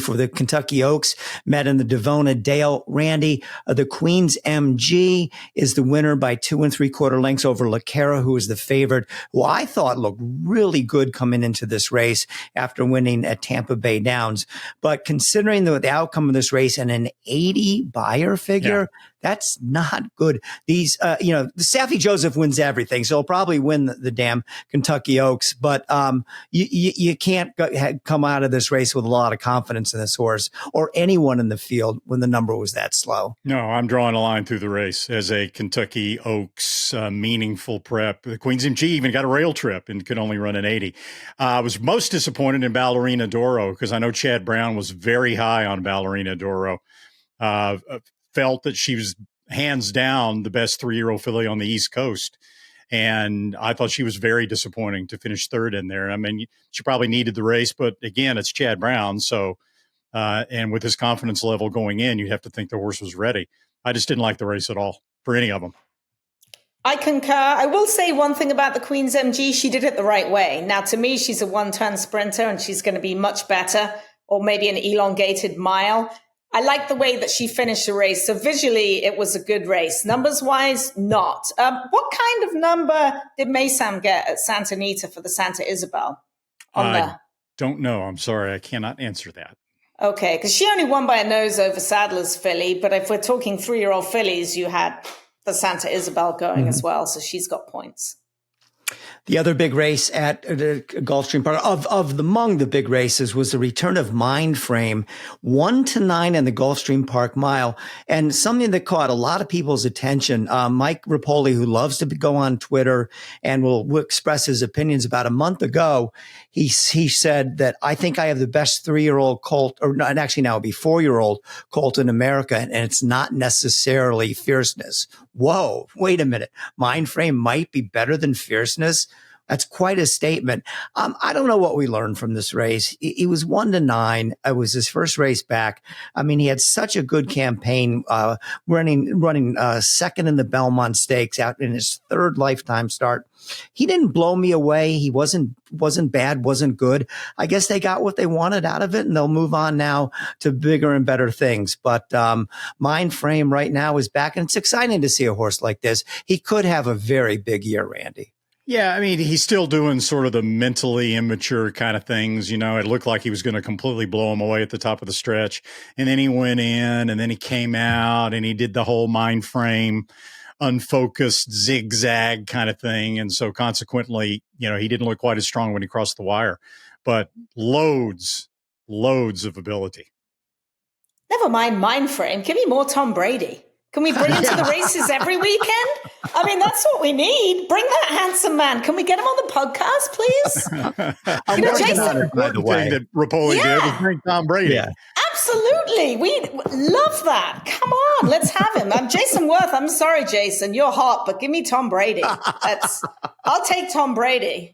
for the Kentucky Oaks, met in the Devona Dale. Randy, the Queen's MG is the winner by 2 3/4 lengths over LaCara, who is the favorite, who I thought looked really good coming into this race after winning at Tampa Bay Downs. But considering the outcome of this race and an 80 buyer figure, that's not good. These, the Saffy Joseph wins everything, so he'll probably win the damn Kentucky Oaks. But you can't come out of this race with a lot of confidence in this horse or anyone in the field when the number was that slow. No, I'm drawing a line through the race as a Kentucky Oaks meaningful prep. The Queen's MG even got a rail trip and could only run an 80. I was most disappointed in Ballerina Doro because I know Chad Brown was very high on Ballerina Doro. Felt that she was hands down the best 3-year-old filly on the East Coast. And I thought she was very disappointing to finish third in there. I mean, she probably needed the race, but again, it's Chad Brown. So, and with his confidence level going in, you'd have to think the horse was ready. I just didn't like the race at all for any of them. I concur. I will say one thing about the Queen's MG. She did it the right way. Now, to me, she's a one-turn sprinter and she's going to be much better, or maybe an elongated mile. I like the way that she finished the race. So visually, it was a good race. Numbers-wise, not. What kind of number did Maysam get at Santa Anita for the Santa Isabel? Don't know. I'm sorry. I cannot answer that. Okay, because she only won by a nose over Sadler's filly. But if we're talking 3-year-old fillies, you had the Santa Isabel going as well. So she's got points. The other big race at Gulfstream Park, among the big races, was the return of Mind Frame, 1 to 9 in the Gulfstream Park Mile, and something that caught a lot of people's attention. Mike Rapoli, who loves to go on Twitter and will express his opinions, about a month ago, he said that I think I have the best 3-year-old colt, or not, actually now it'll be 4-year-old colt in America, and it's not necessarily Fierceness. Whoa, wait a minute. Mind Frame might be better than Fierceness. That's quite a statement. I don't know what we learned from this race. He was 1-9. It was his first race back. I mean, he had such a good campaign, running second in the Belmont Stakes out in his third lifetime start. He didn't blow me away. He wasn't bad, wasn't good. I guess they got what they wanted out of it, and they'll move on now to bigger and better things. But Mind Frame right now is back, and it's exciting to see a horse like this. He could have a very big year, Randy. Yeah, I mean, he's still doing sort of the mentally immature kind of things. You know, it looked like he was going to completely blow him away at the top of the stretch. And then he went in, and then he came out, and he did the whole Mind Frame, unfocused zigzag kind of thing. And so consequently, you know, he didn't look quite as strong when he crossed the wire. But loads of ability. Never mind Frame. Give me more Tom Brady. Can we bring him to the races every weekend? I mean, that's what we need. Bring that handsome man. Can we get him on the podcast, please? I'm working on it, by the way. That Rapoli did was bring Tom Brady. Yeah. Absolutely. We love that. Come on, let's have him. I'm Jason Worth. I'm sorry, Jason. You're hot, but give me Tom Brady. I'll take Tom Brady.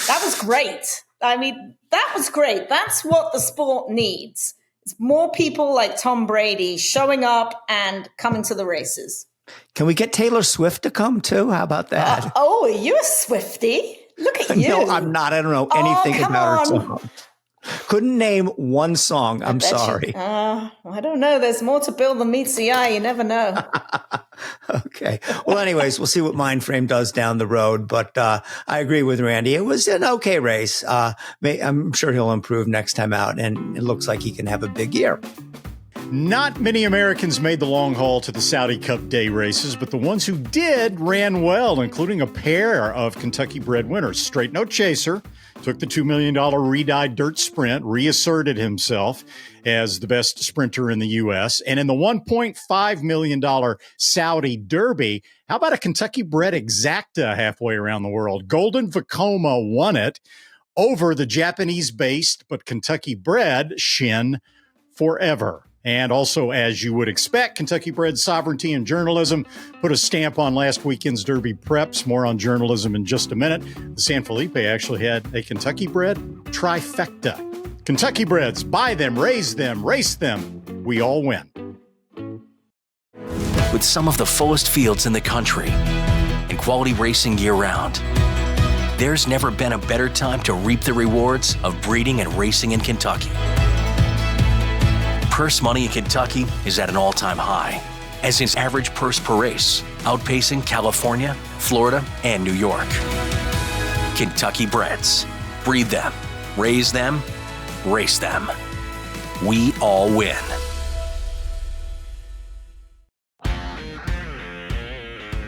That was great. I mean, that was great. That's what the sport needs. It's more people like Tom Brady showing up and coming to the races. Can we get Taylor Swift to come too? How about that? Are you a Swiftie? Look at you. No, I'm not. I don't know anything about her song. Couldn't name one song. I'm sorry. I don't know. There's more to Bill than meets the eye. You never know. Okay. Well, anyways, we'll see what Mind Frame does down the road. But I agree with Randy. It was an okay race. I'm sure he'll improve next time out, and it looks like he can have a big year. Not many Americans made the long haul to the Saudi Cup day races, but the ones who did ran well, including a pair of Kentucky-bred winners. Straight No Chaser took the $2 million re-dyed dirt sprint, reasserted himself as the best sprinter in the U.S. And in the $1.5 million Saudi Derby, how about a Kentucky-bred exacta halfway around the world? Golden Vekoma won it over the Japanese-based but Kentucky-bred Shin Forever. And also, as you would expect, Kentucky-bred sovereignty and journalism put a stamp on last weekend's Derby preps. More on journalism in just a minute. The San Felipe actually had a Kentucky-bred trifecta. Kentucky-breds, buy them, raise them, race them. We all win. With some of the fullest fields in the country and quality racing year-round, there's never been a better time to reap the rewards of breeding and racing in Kentucky. Purse money in Kentucky is at an all-time high, as is average purse per race, outpacing California, Florida, and New York. Kentucky breds. Breed them, raise them, race them. We all win.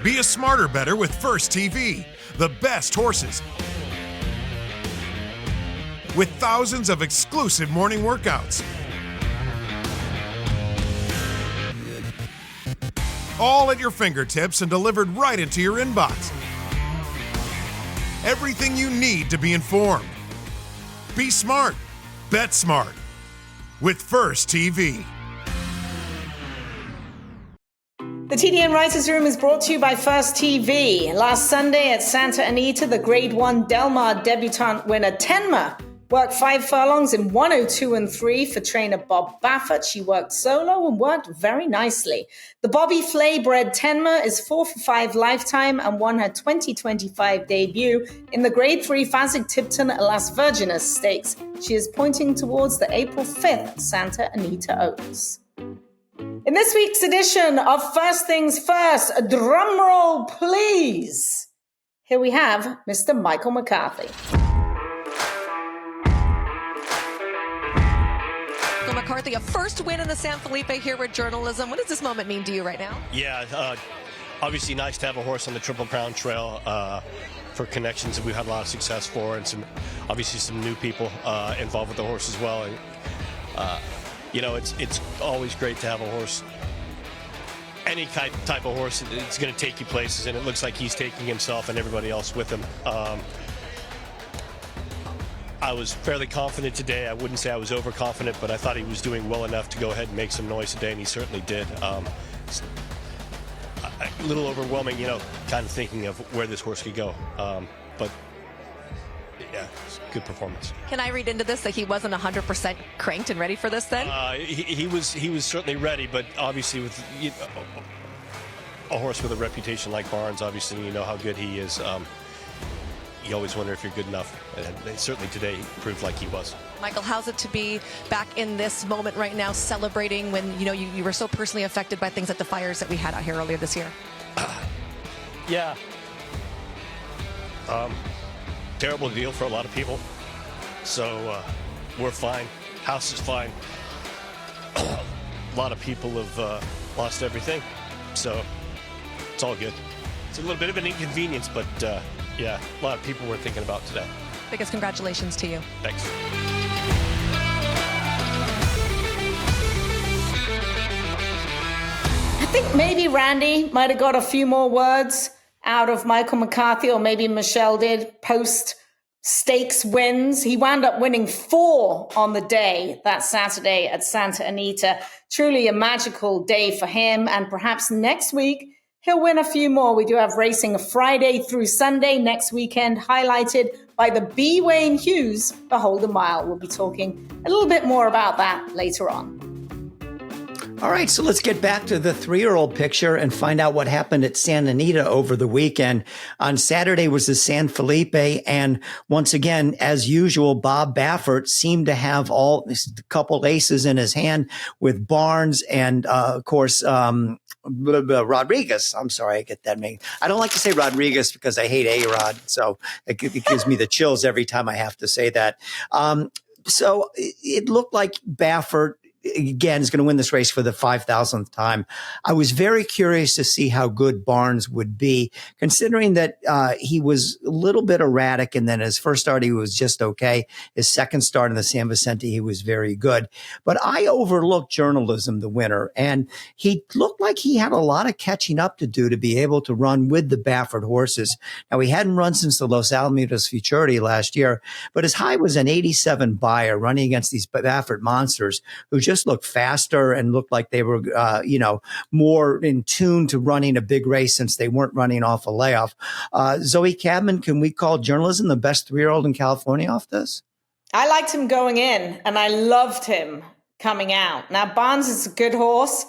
Be a smarter better with First TV, the best horses. With thousands of exclusive morning workouts. All at your fingertips and delivered right into your inbox. Everything you need to be informed. Be smart. Bet smart. With First TV. The TDN Writers Room is brought to you by First TV. Last Sunday at Santa Anita, the Grade 1 Del Mar debutante winner Tenma worked 5 furlongs in 102 and 3 for trainer Bob Baffert. She worked solo and worked very nicely. The Bobby Flay bred Tenma is 4 for 5 lifetime and won her 2025 debut in the Grade 3 Fasig-Tipton Las Virgenes Stakes. She is pointing towards the April 5th Santa Anita Oaks. In this week's edition of First Things First, drum roll please. Here we have Mr. Michael McCarthy. McCarthy, a first win in the San Felipe here with journalism. What does this moment mean to you right now? Yeah, obviously nice to have a horse on the Triple Crown Trail for connections that we've had a lot of success for, and obviously some new people involved with the horse as well. And it's always great to have a horse, any type of horse. It's going to take you places, and it looks like he's taking himself and everybody else with him. I was fairly confident today. I wouldn't say I was overconfident, but I thought he was doing well enough to go ahead and make some noise today, and he certainly did. A little overwhelming, kind of thinking of where this horse could go. but yeah, it's a good performance. Can I read into this that he wasn't 100% cranked and ready for this then? He was certainly ready, but obviously with a horse with a reputation like Barnes, obviously you know how good he is. You always wonder if you're good enough, and certainly today he proved like he was. Michael, how's it to be back in this moment right now, celebrating when you were so personally affected by things like the fires that we had out here earlier this year? Yeah. Terrible deal for a lot of people. So we're fine. House is fine. A lot of people have lost everything. So it's all good. It's a little bit of an inconvenience, but yeah, a lot of people we're thinking about today. Biggest congratulations to you. Thanks. I think maybe Randy might have got a few more words out of Michael McCarthy, or maybe Michelle did, post stakes wins. He wound up winning 4 on the day, that Saturday at Santa Anita. Truly a magical day for him. And perhaps next week, he'll win a few more. We do have racing Friday through Sunday next weekend, highlighted by the B. Wayne Hughes Beholder Mile. We'll be talking a little bit more about that later on. All right, so let's get back to the 3-year-old picture and find out what happened at Santa Anita over the weekend. On Saturday was the San Felipe, and once again, as usual, Bob Baffert seemed to have a couple aces in his hand with Barnes and, of course, Rodriguez. I'm sorry, I get that name. I don't like to say Rodriguez because I hate A-Rod, so it gives me the chills every time I have to say that. So it looked like Baffert, again, is going to win this race for the 5,000th time. I was very curious to see how good Barnes would be, considering that he was a little bit erratic, and then his first start, he was just okay. His second start in the San Vicente, he was very good. But I overlooked Journalism, the winner, and he looked like he had a lot of catching up to do to be able to run with the Baffert horses. Now, he hadn't run since the Los Alamitos Futurity last year, but his high was an 87 buyer running against these Baffert monsters who just looked faster and looked like they were, more in tune to running a big race since they weren't running off a layoff. Zoe Cadman, can we call Journalism the best 3-year-old in California off this? I liked him going in, and I loved him coming out. Now, Barnes is a good horse.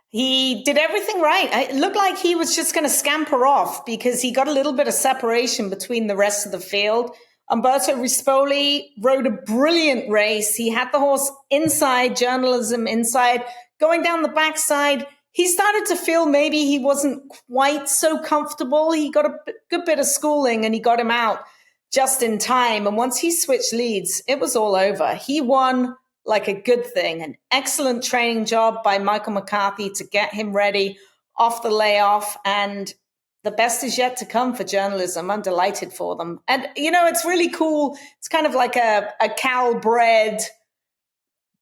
He did everything right. It looked like he was just going to scamper off because he got a little bit of separation between the rest of the field. Umberto Rispoli rode a brilliant race. He had the horse inside, Journalism inside, going down the backside. He started to feel maybe he wasn't quite so comfortable. He got a good bit of schooling, and he got him out just in time. And once he switched leads, it was all over. He won like a good thing. An excellent training job by Michael McCarthy to get him ready off the layoff, and the best is yet to come for Journalism. I'm delighted for them. And, it's really cool. It's kind of like a Cal-bred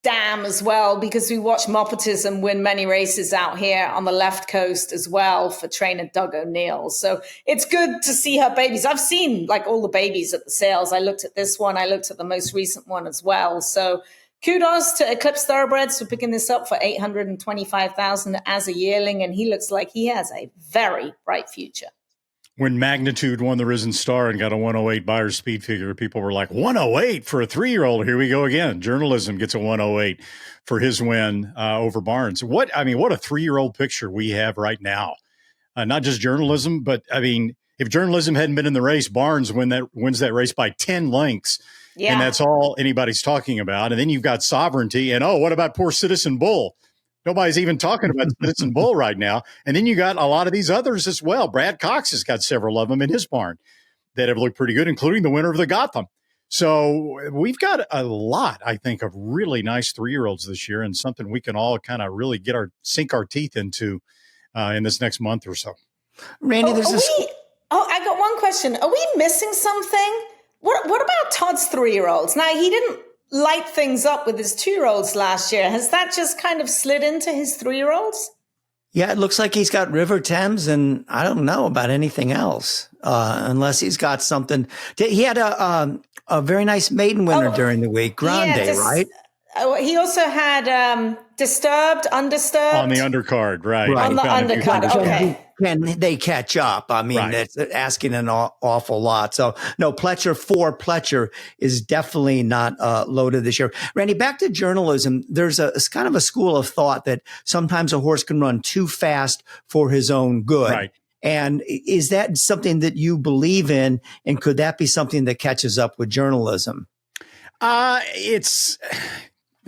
dam as well, because we watch Moppetism win many races out here on the left coast as well for trainer Doug O'Neill. So it's good to see her babies. I've seen all the babies at the sales. I looked at this one. I looked at the most recent one as well. So kudos to Eclipse Thoroughbreds for picking this up for $825,000 as a yearling, and he looks like he has a very bright future. When Magnitude won the Risen Star and got a 108 buyer's speed figure, people were like, 108 for a 3-year-old? Here we go again. Journalism gets a 108 for his win over Barnes. What a 3-year-old picture we have right now. Not just Journalism, but if Journalism hadn't been in the race, Barnes wins that race by 10 lengths. Yeah. And that's all anybody's talking about. And then you've got Sovereignty. And, what about poor Citizen Bull? Nobody's even talking about Citizen Bull right now. And then you got a lot of these others as well. Brad Cox has got several of them in his barn that have looked pretty good, including the winner of the Gotham. So we've got a lot, I think, of really nice 3-year-olds this year, and something we can all kind of really sink our teeth into in this next month or so. Randy, I got one question. Are we missing something? What about Todd's 3-year-olds? Now, he didn't light things up with his 2-year-olds last year. Has that just kind of slid into his 3-year-olds? Yeah, it looks like he's got River Thames, and I don't know about anything else, unless he's got something. He had a very nice maiden winner during the week, Grande, right? He also had Disturbed, Undisturbed. On the undercard, right. On the undercard, okay. can they catch up? I mean, that's asking an awful lot. So no, Pletcher is definitely not loaded this year. Randy, back to journalism. There's it's kind of a school of thought that sometimes a horse can run too fast for his own good. Right. And is that something that you believe in? And could that be something that catches up with journalism?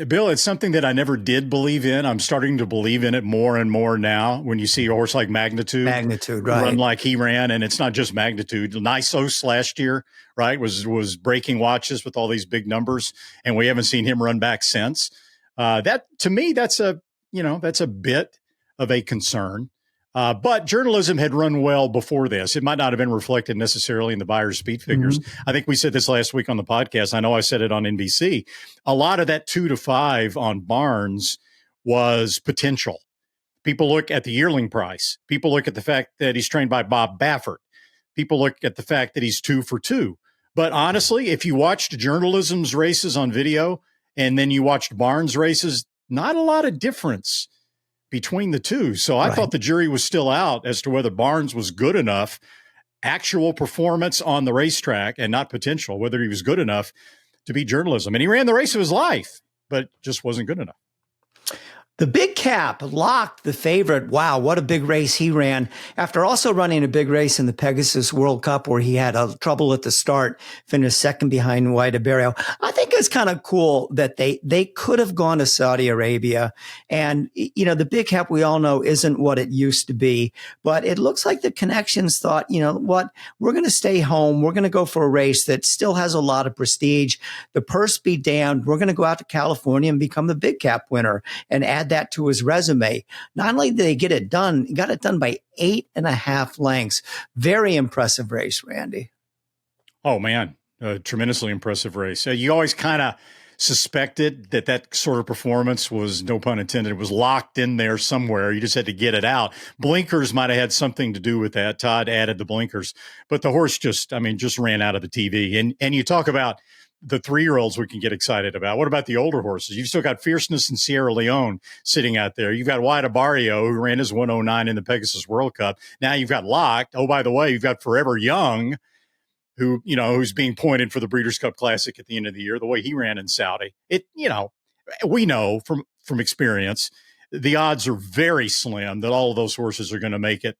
Bill, it's something that I never did believe in. I'm starting to believe in it more and more now. When you see a horse like Magnitude right, run like he ran, and it's not just Magnitude. Nisos last year, right, was breaking watches with all these big numbers, and we haven't seen him run back since. That to me, that's a bit of a concern. But journalism had run well before this. It might not have been reflected necessarily in the buyer's speed figures. Mm-hmm. I think we said this last week on the podcast. I know I said it on NBC. A lot of that 2 to 5 on Barnes was potential. People look at the yearling price. People look at the fact that he's trained by Bob Baffert. People look at the fact that he's 2 for 2. But honestly, if you watched journalism's races on video and then you watched Barnes races, not a lot of difference between the two. So I thought the jury was still out as to whether Barnes was good enough, actual performance on the racetrack and not potential, whether he was good enough to beat journalism. And he ran the race of his life, but just wasn't good enough. The Big Cap locked the favorite. Wow, what a big race he ran after also running a big race in the Pegasus World Cup where he had trouble at the start, finished second behind White Barrio. I think it's kind of cool that they could have gone to Saudi Arabia. And, you know, the Big Cap, we all know, isn't what it used to be. But it looks like the connections thought, you know what, we're going to stay home. We're going to go for a race that still has a lot of prestige. The purse be damned. We're going to go out to California and become the Big Cap winner and add that to his resume. Not only did they get it done, he got it done by 8.5 lengths. Very impressive race, Randy. Oh, man. A tremendously impressive race. You always kind of suspected that sort of performance was, no pun intended, it was locked in there somewhere. You just had to get it out. Blinkers might have had something to do with that. Todd added the blinkers. But the horse just ran out of the TV. And you talk about the 3-year-olds we can get excited about. What about the older horses? You've still got Fierceness and Sierra Leone sitting out there. You've got White Barrio, who ran his 109 in the Pegasus World Cup. Now you've got Locked. Oh, by the way, you've got Forever Young, who's being pointed for the Breeders' Cup Classic at the end of the year, the way he ran in Saudi. We know from experience, the odds are very slim that all of those horses are going to make it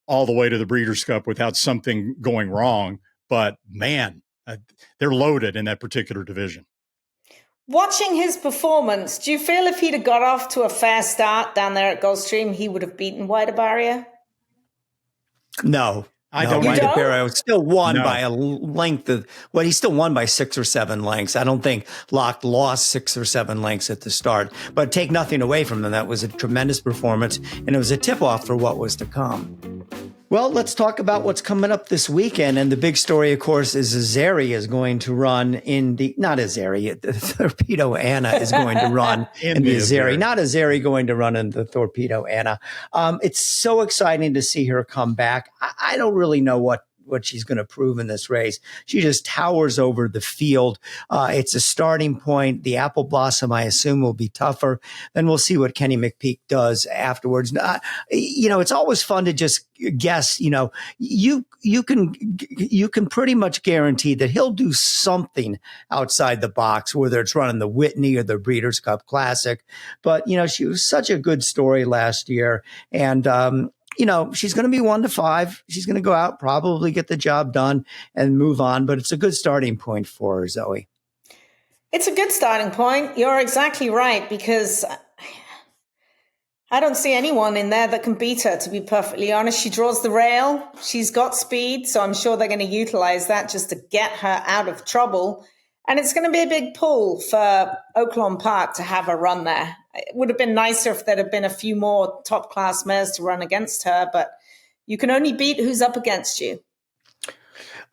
all the way to the Breeders' Cup without something going wrong. But man, they're loaded in that particular division. Watching his performance, do you feel if he'd have got off to a fair start down there at Gulfstream, he would have beaten White Barrio? No. White Barrio still won by a length of, he still won by 6 or 7 lengths. I don't think Locke lost 6 or 7 lengths at the start, but take nothing away from them. That was a tremendous performance, and it was a tip-off for what was to come. Well, let's talk about what's coming up this weekend. And the big story, of course, is Azeri is going to run not Azeri, the Torpedo Anna is going to run in the Azeri. Not Azeri going to run in the Torpedo Anna. It's so exciting to see her come back. I don't really know what she's going to prove in this race. She just towers over the field. It's a starting point. The Apple Blossom, I assume, will be tougher. Then we'll see what Kenny McPeak does afterwards. It's always fun to just guess. You can pretty much guarantee that he'll do something outside the box, whether it's running the Whitney or the Breeders' Cup Classic. But, she was such a good story last year. And, she's going to be 1 to 5. She's going to go out, probably get the job done and move on. But it's a good starting point for her, Zoe. It's a good starting point. You're exactly right, because I don't see anyone in there that can beat her, to be perfectly honest. She draws the rail. She's got speed. So I'm sure they're going to utilize that just to get her out of trouble. And it's going to be a big pull for Oaklawn Park to have her run there. It would have been nicer if there had been a few more top-class mares to run against her, but you can only beat who's up against you.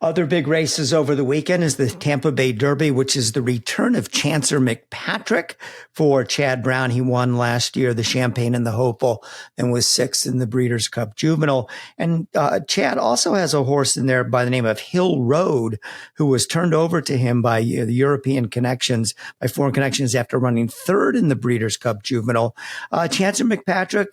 Other big races over the weekend is the Tampa Bay Derby, which is the return of Chancer McPatrick for Chad Brown. He won last year the Champagne and the Hopeful and was 6th in the Breeders' Cup Juvenile. And Chad also has a horse in there by the name of Hill Road, who was turned over to him by the European connections, by foreign connections, after running 3rd in the Breeders' Cup Juvenile. Chancer McPatrick,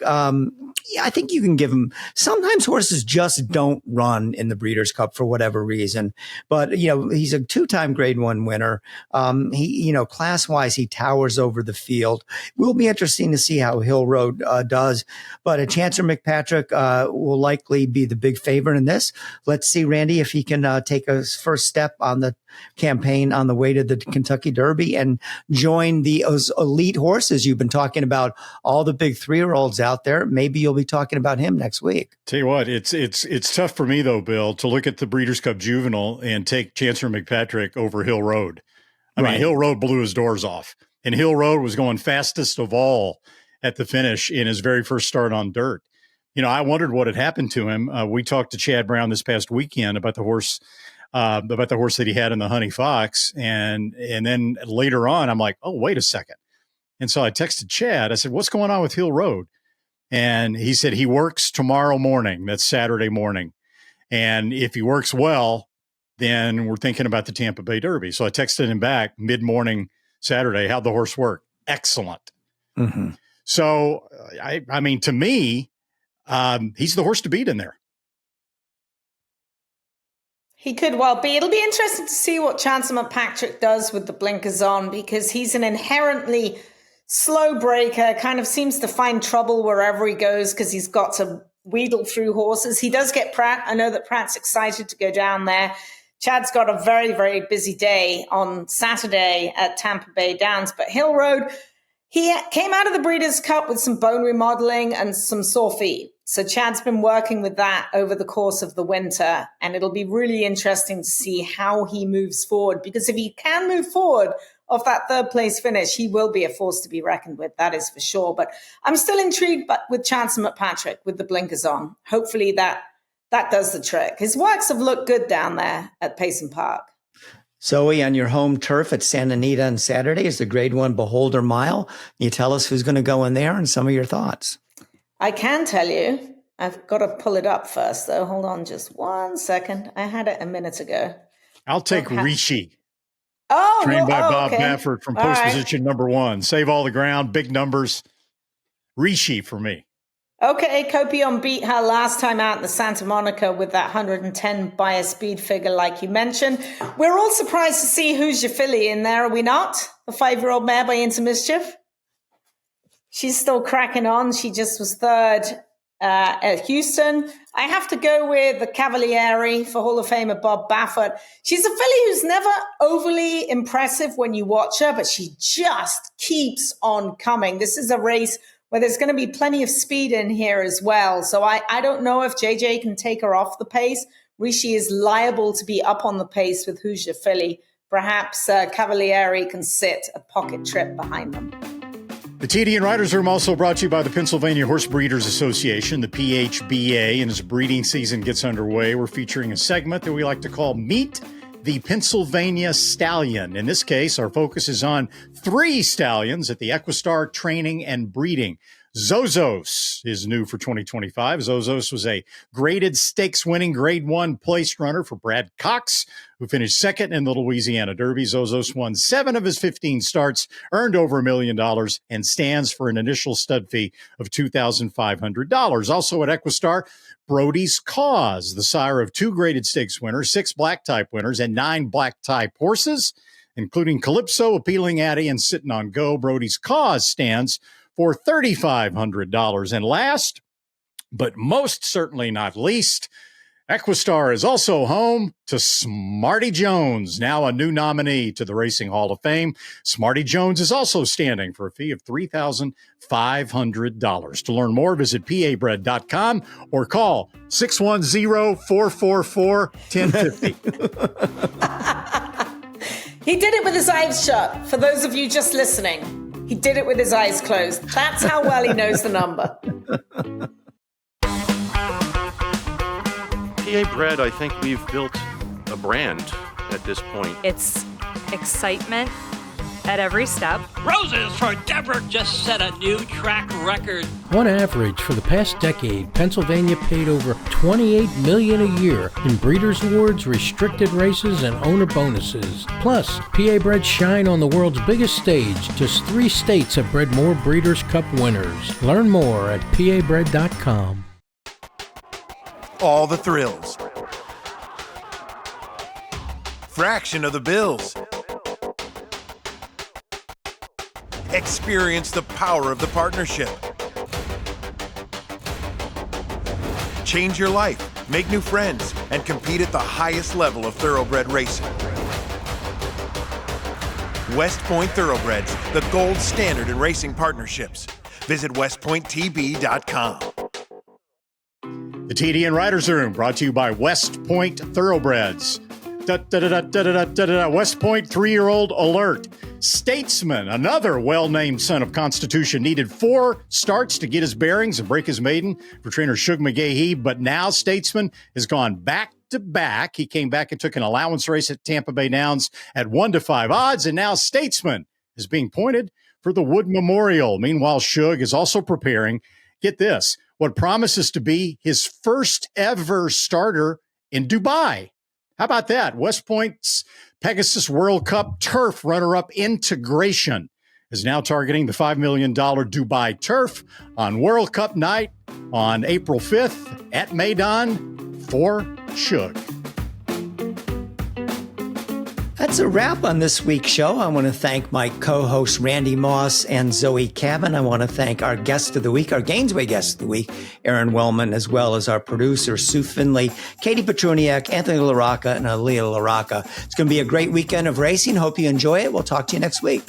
I think you can give him. Sometimes horses just don't run in the Breeders' Cup for whatever reason, but he's a 2-time Grade 1 winner. He, class-wise, he towers over the field. Will be interesting to see how Hill Road does, but a Chancer McPatrick will likely be the big favorite in this. Let's see, Randy, if he can take a first step on the campaign on the way to the Kentucky Derby and join those elite horses you've been talking about, all the big 3-year-olds out there. Maybe you'll be talking about him next week. Tell you what, it's tough for me though, Bill, to look at the Breeders' Cup Juvenile and take Chancer McPatrick over Hill Road. I mean, Hill Road blew his doors off, and Hill Road was going fastest of all at the finish in his very first start on dirt. I wondered what had happened to him. We talked to Chad Brown this past weekend about the horse that he had in the Honey Fox. And then later on, I'm like, oh, wait a second. And so I texted Chad. I said, what's going on with Hill Road? And he said he works tomorrow morning. That's Saturday morning. And if he works well, then we're thinking about the Tampa Bay Derby. So I texted him back mid-morning Saturday. How'd the horse work? Excellent. Mm-hmm. So, I mean, to me, he's the horse to beat in there. He could well be. It'll be interesting to see what Chancer McPatrick does with the blinkers on, because he's an inherently slow breaker, kind of seems to find trouble wherever he goes because he's got to wheedle through horses. He does get Pratt. I know that Pratt's excited to go down there. Chad's got a very, very busy day on Saturday at Tampa Bay Downs, but Hill Road, he came out of the Breeders' Cup with some bone remodeling and some sore feet. So Chad's been working with that over the course of the winter, and it'll be really interesting to see how he moves forward, because if he can move forward off that 3rd place finish, he will be a force to be reckoned with. That is for sure. But I'm still intrigued with Chancer McPatrick with the blinkers on. Hopefully that does the trick. His works have looked good down there at Payson Park. Zoe, on your home turf at Santa Anita on Saturday is the Grade 1 Beholder Mile. Can you tell us who's going to go in there and some of your thoughts? I can tell you. I've got to pull it up first, though. Hold on just 1 second. I had it a minute ago. I'll take Rishi. Oh, trained by Bob okay. Baffert from post position number 1. Save all the ground, big numbers. Rishi for me. Okay, Copion beat her last time out in the Santa Monica with that 110 by a speed figure, like you mentioned. We're all surprised to see Who's Your Filly in there, are we not? The 5-year-old mare by Into Mischief. She's still cracking on. She just was 3rd at Houston. I have to go with the Cavalieri for Hall of Famer Bob Baffert. She's a filly who's never overly impressive when you watch her, but she just keeps on coming. This is a race where there's going to be plenty of speed in here as well. So I don't know if JJ can take her off the pace. Rishi is liable to be up on the pace with Who's Your Filly. Perhaps Cavalieri can sit a pocket trip behind them. The TDN Writers Room also brought to you by the Pennsylvania Horse Breeders Association, the PHBA, and as breeding season gets underway, we're featuring a segment that we like to call Meet the Pennsylvania Stallion. In this case, our focus is on 3 stallions at the Equistar Training and Breeding. Zozos is new for 2025. Zozos was a graded stakes-winning Grade 1 place runner for Brad Cox, who finished 2nd in the Louisiana Derby. Zozos won 7 of his 15 starts, earned over $1 million, and stands for an initial stud fee of $2,500. Also at Equistar, Brody's Cause, the sire of 2 graded stakes winners, 6 black type winners, and 9 black type horses, including Calypso, Appealing Addie, and Sitting on Go. Brody's Cause stands for $3,500. And last, but most certainly not least, Equistar is also home to Smarty Jones, now a new nominee to the Racing Hall of Fame. Smarty Jones is also standing for a fee of $3,500. To learn more, visit pabred.com or call 610-444-1050. He did it with his eyes shut. For those of you just listening, he did it with his eyes closed. That's how well he knows the number. PA Bred, I think we've built a brand at this point. It's excitement at every step. Roses for Deborah just set a new track record. On average, for the past decade, Pennsylvania paid over $28 million a year in Breeders' Awards, restricted races, and owner bonuses. Plus, PA breds shine on the world's biggest stage. Just 3 states have bred more Breeders' Cup winners. Learn more at pabred.com. All the thrills. Fraction of the bills. Experience the power of the partnership. Change your life, make new friends, and compete at the highest level of thoroughbred racing. West Point Thoroughbreds, the gold standard in racing partnerships. Visit westpointtb.com. The TDN Writers Room, brought to you by West Point Thoroughbreds. West Point 3-year-old alert. Statesman, another well-named son of Constitution, needed 4 starts to get his bearings and break his maiden for trainer Shug McGahee, but now Statesman has gone back-to-back. He came back and took an allowance race at Tampa Bay Downs at 1-5 odds, and now Statesman is being pointed for the Wood Memorial. Meanwhile, Shug is also preparing, get this, what promises to be his first ever starter in Dubai. How about that? West Point's Pegasus World Cup turf runner-up Integration is now targeting the $5 million Dubai turf on World Cup night on April 5th at Maidan for Shug. That's a wrap on this week's show. I want to thank my co-hosts Randy Moss and Zoe Cabin. I want to thank our guest of the week, our Gainesway guest of the week, Aron Wellman, as well as our producer, Sue Finley, Katie Petruniak, Anthony LaRocca, and Aaliyah LaRocca. It's going to be a great weekend of racing. Hope you enjoy it. We'll talk to you next week.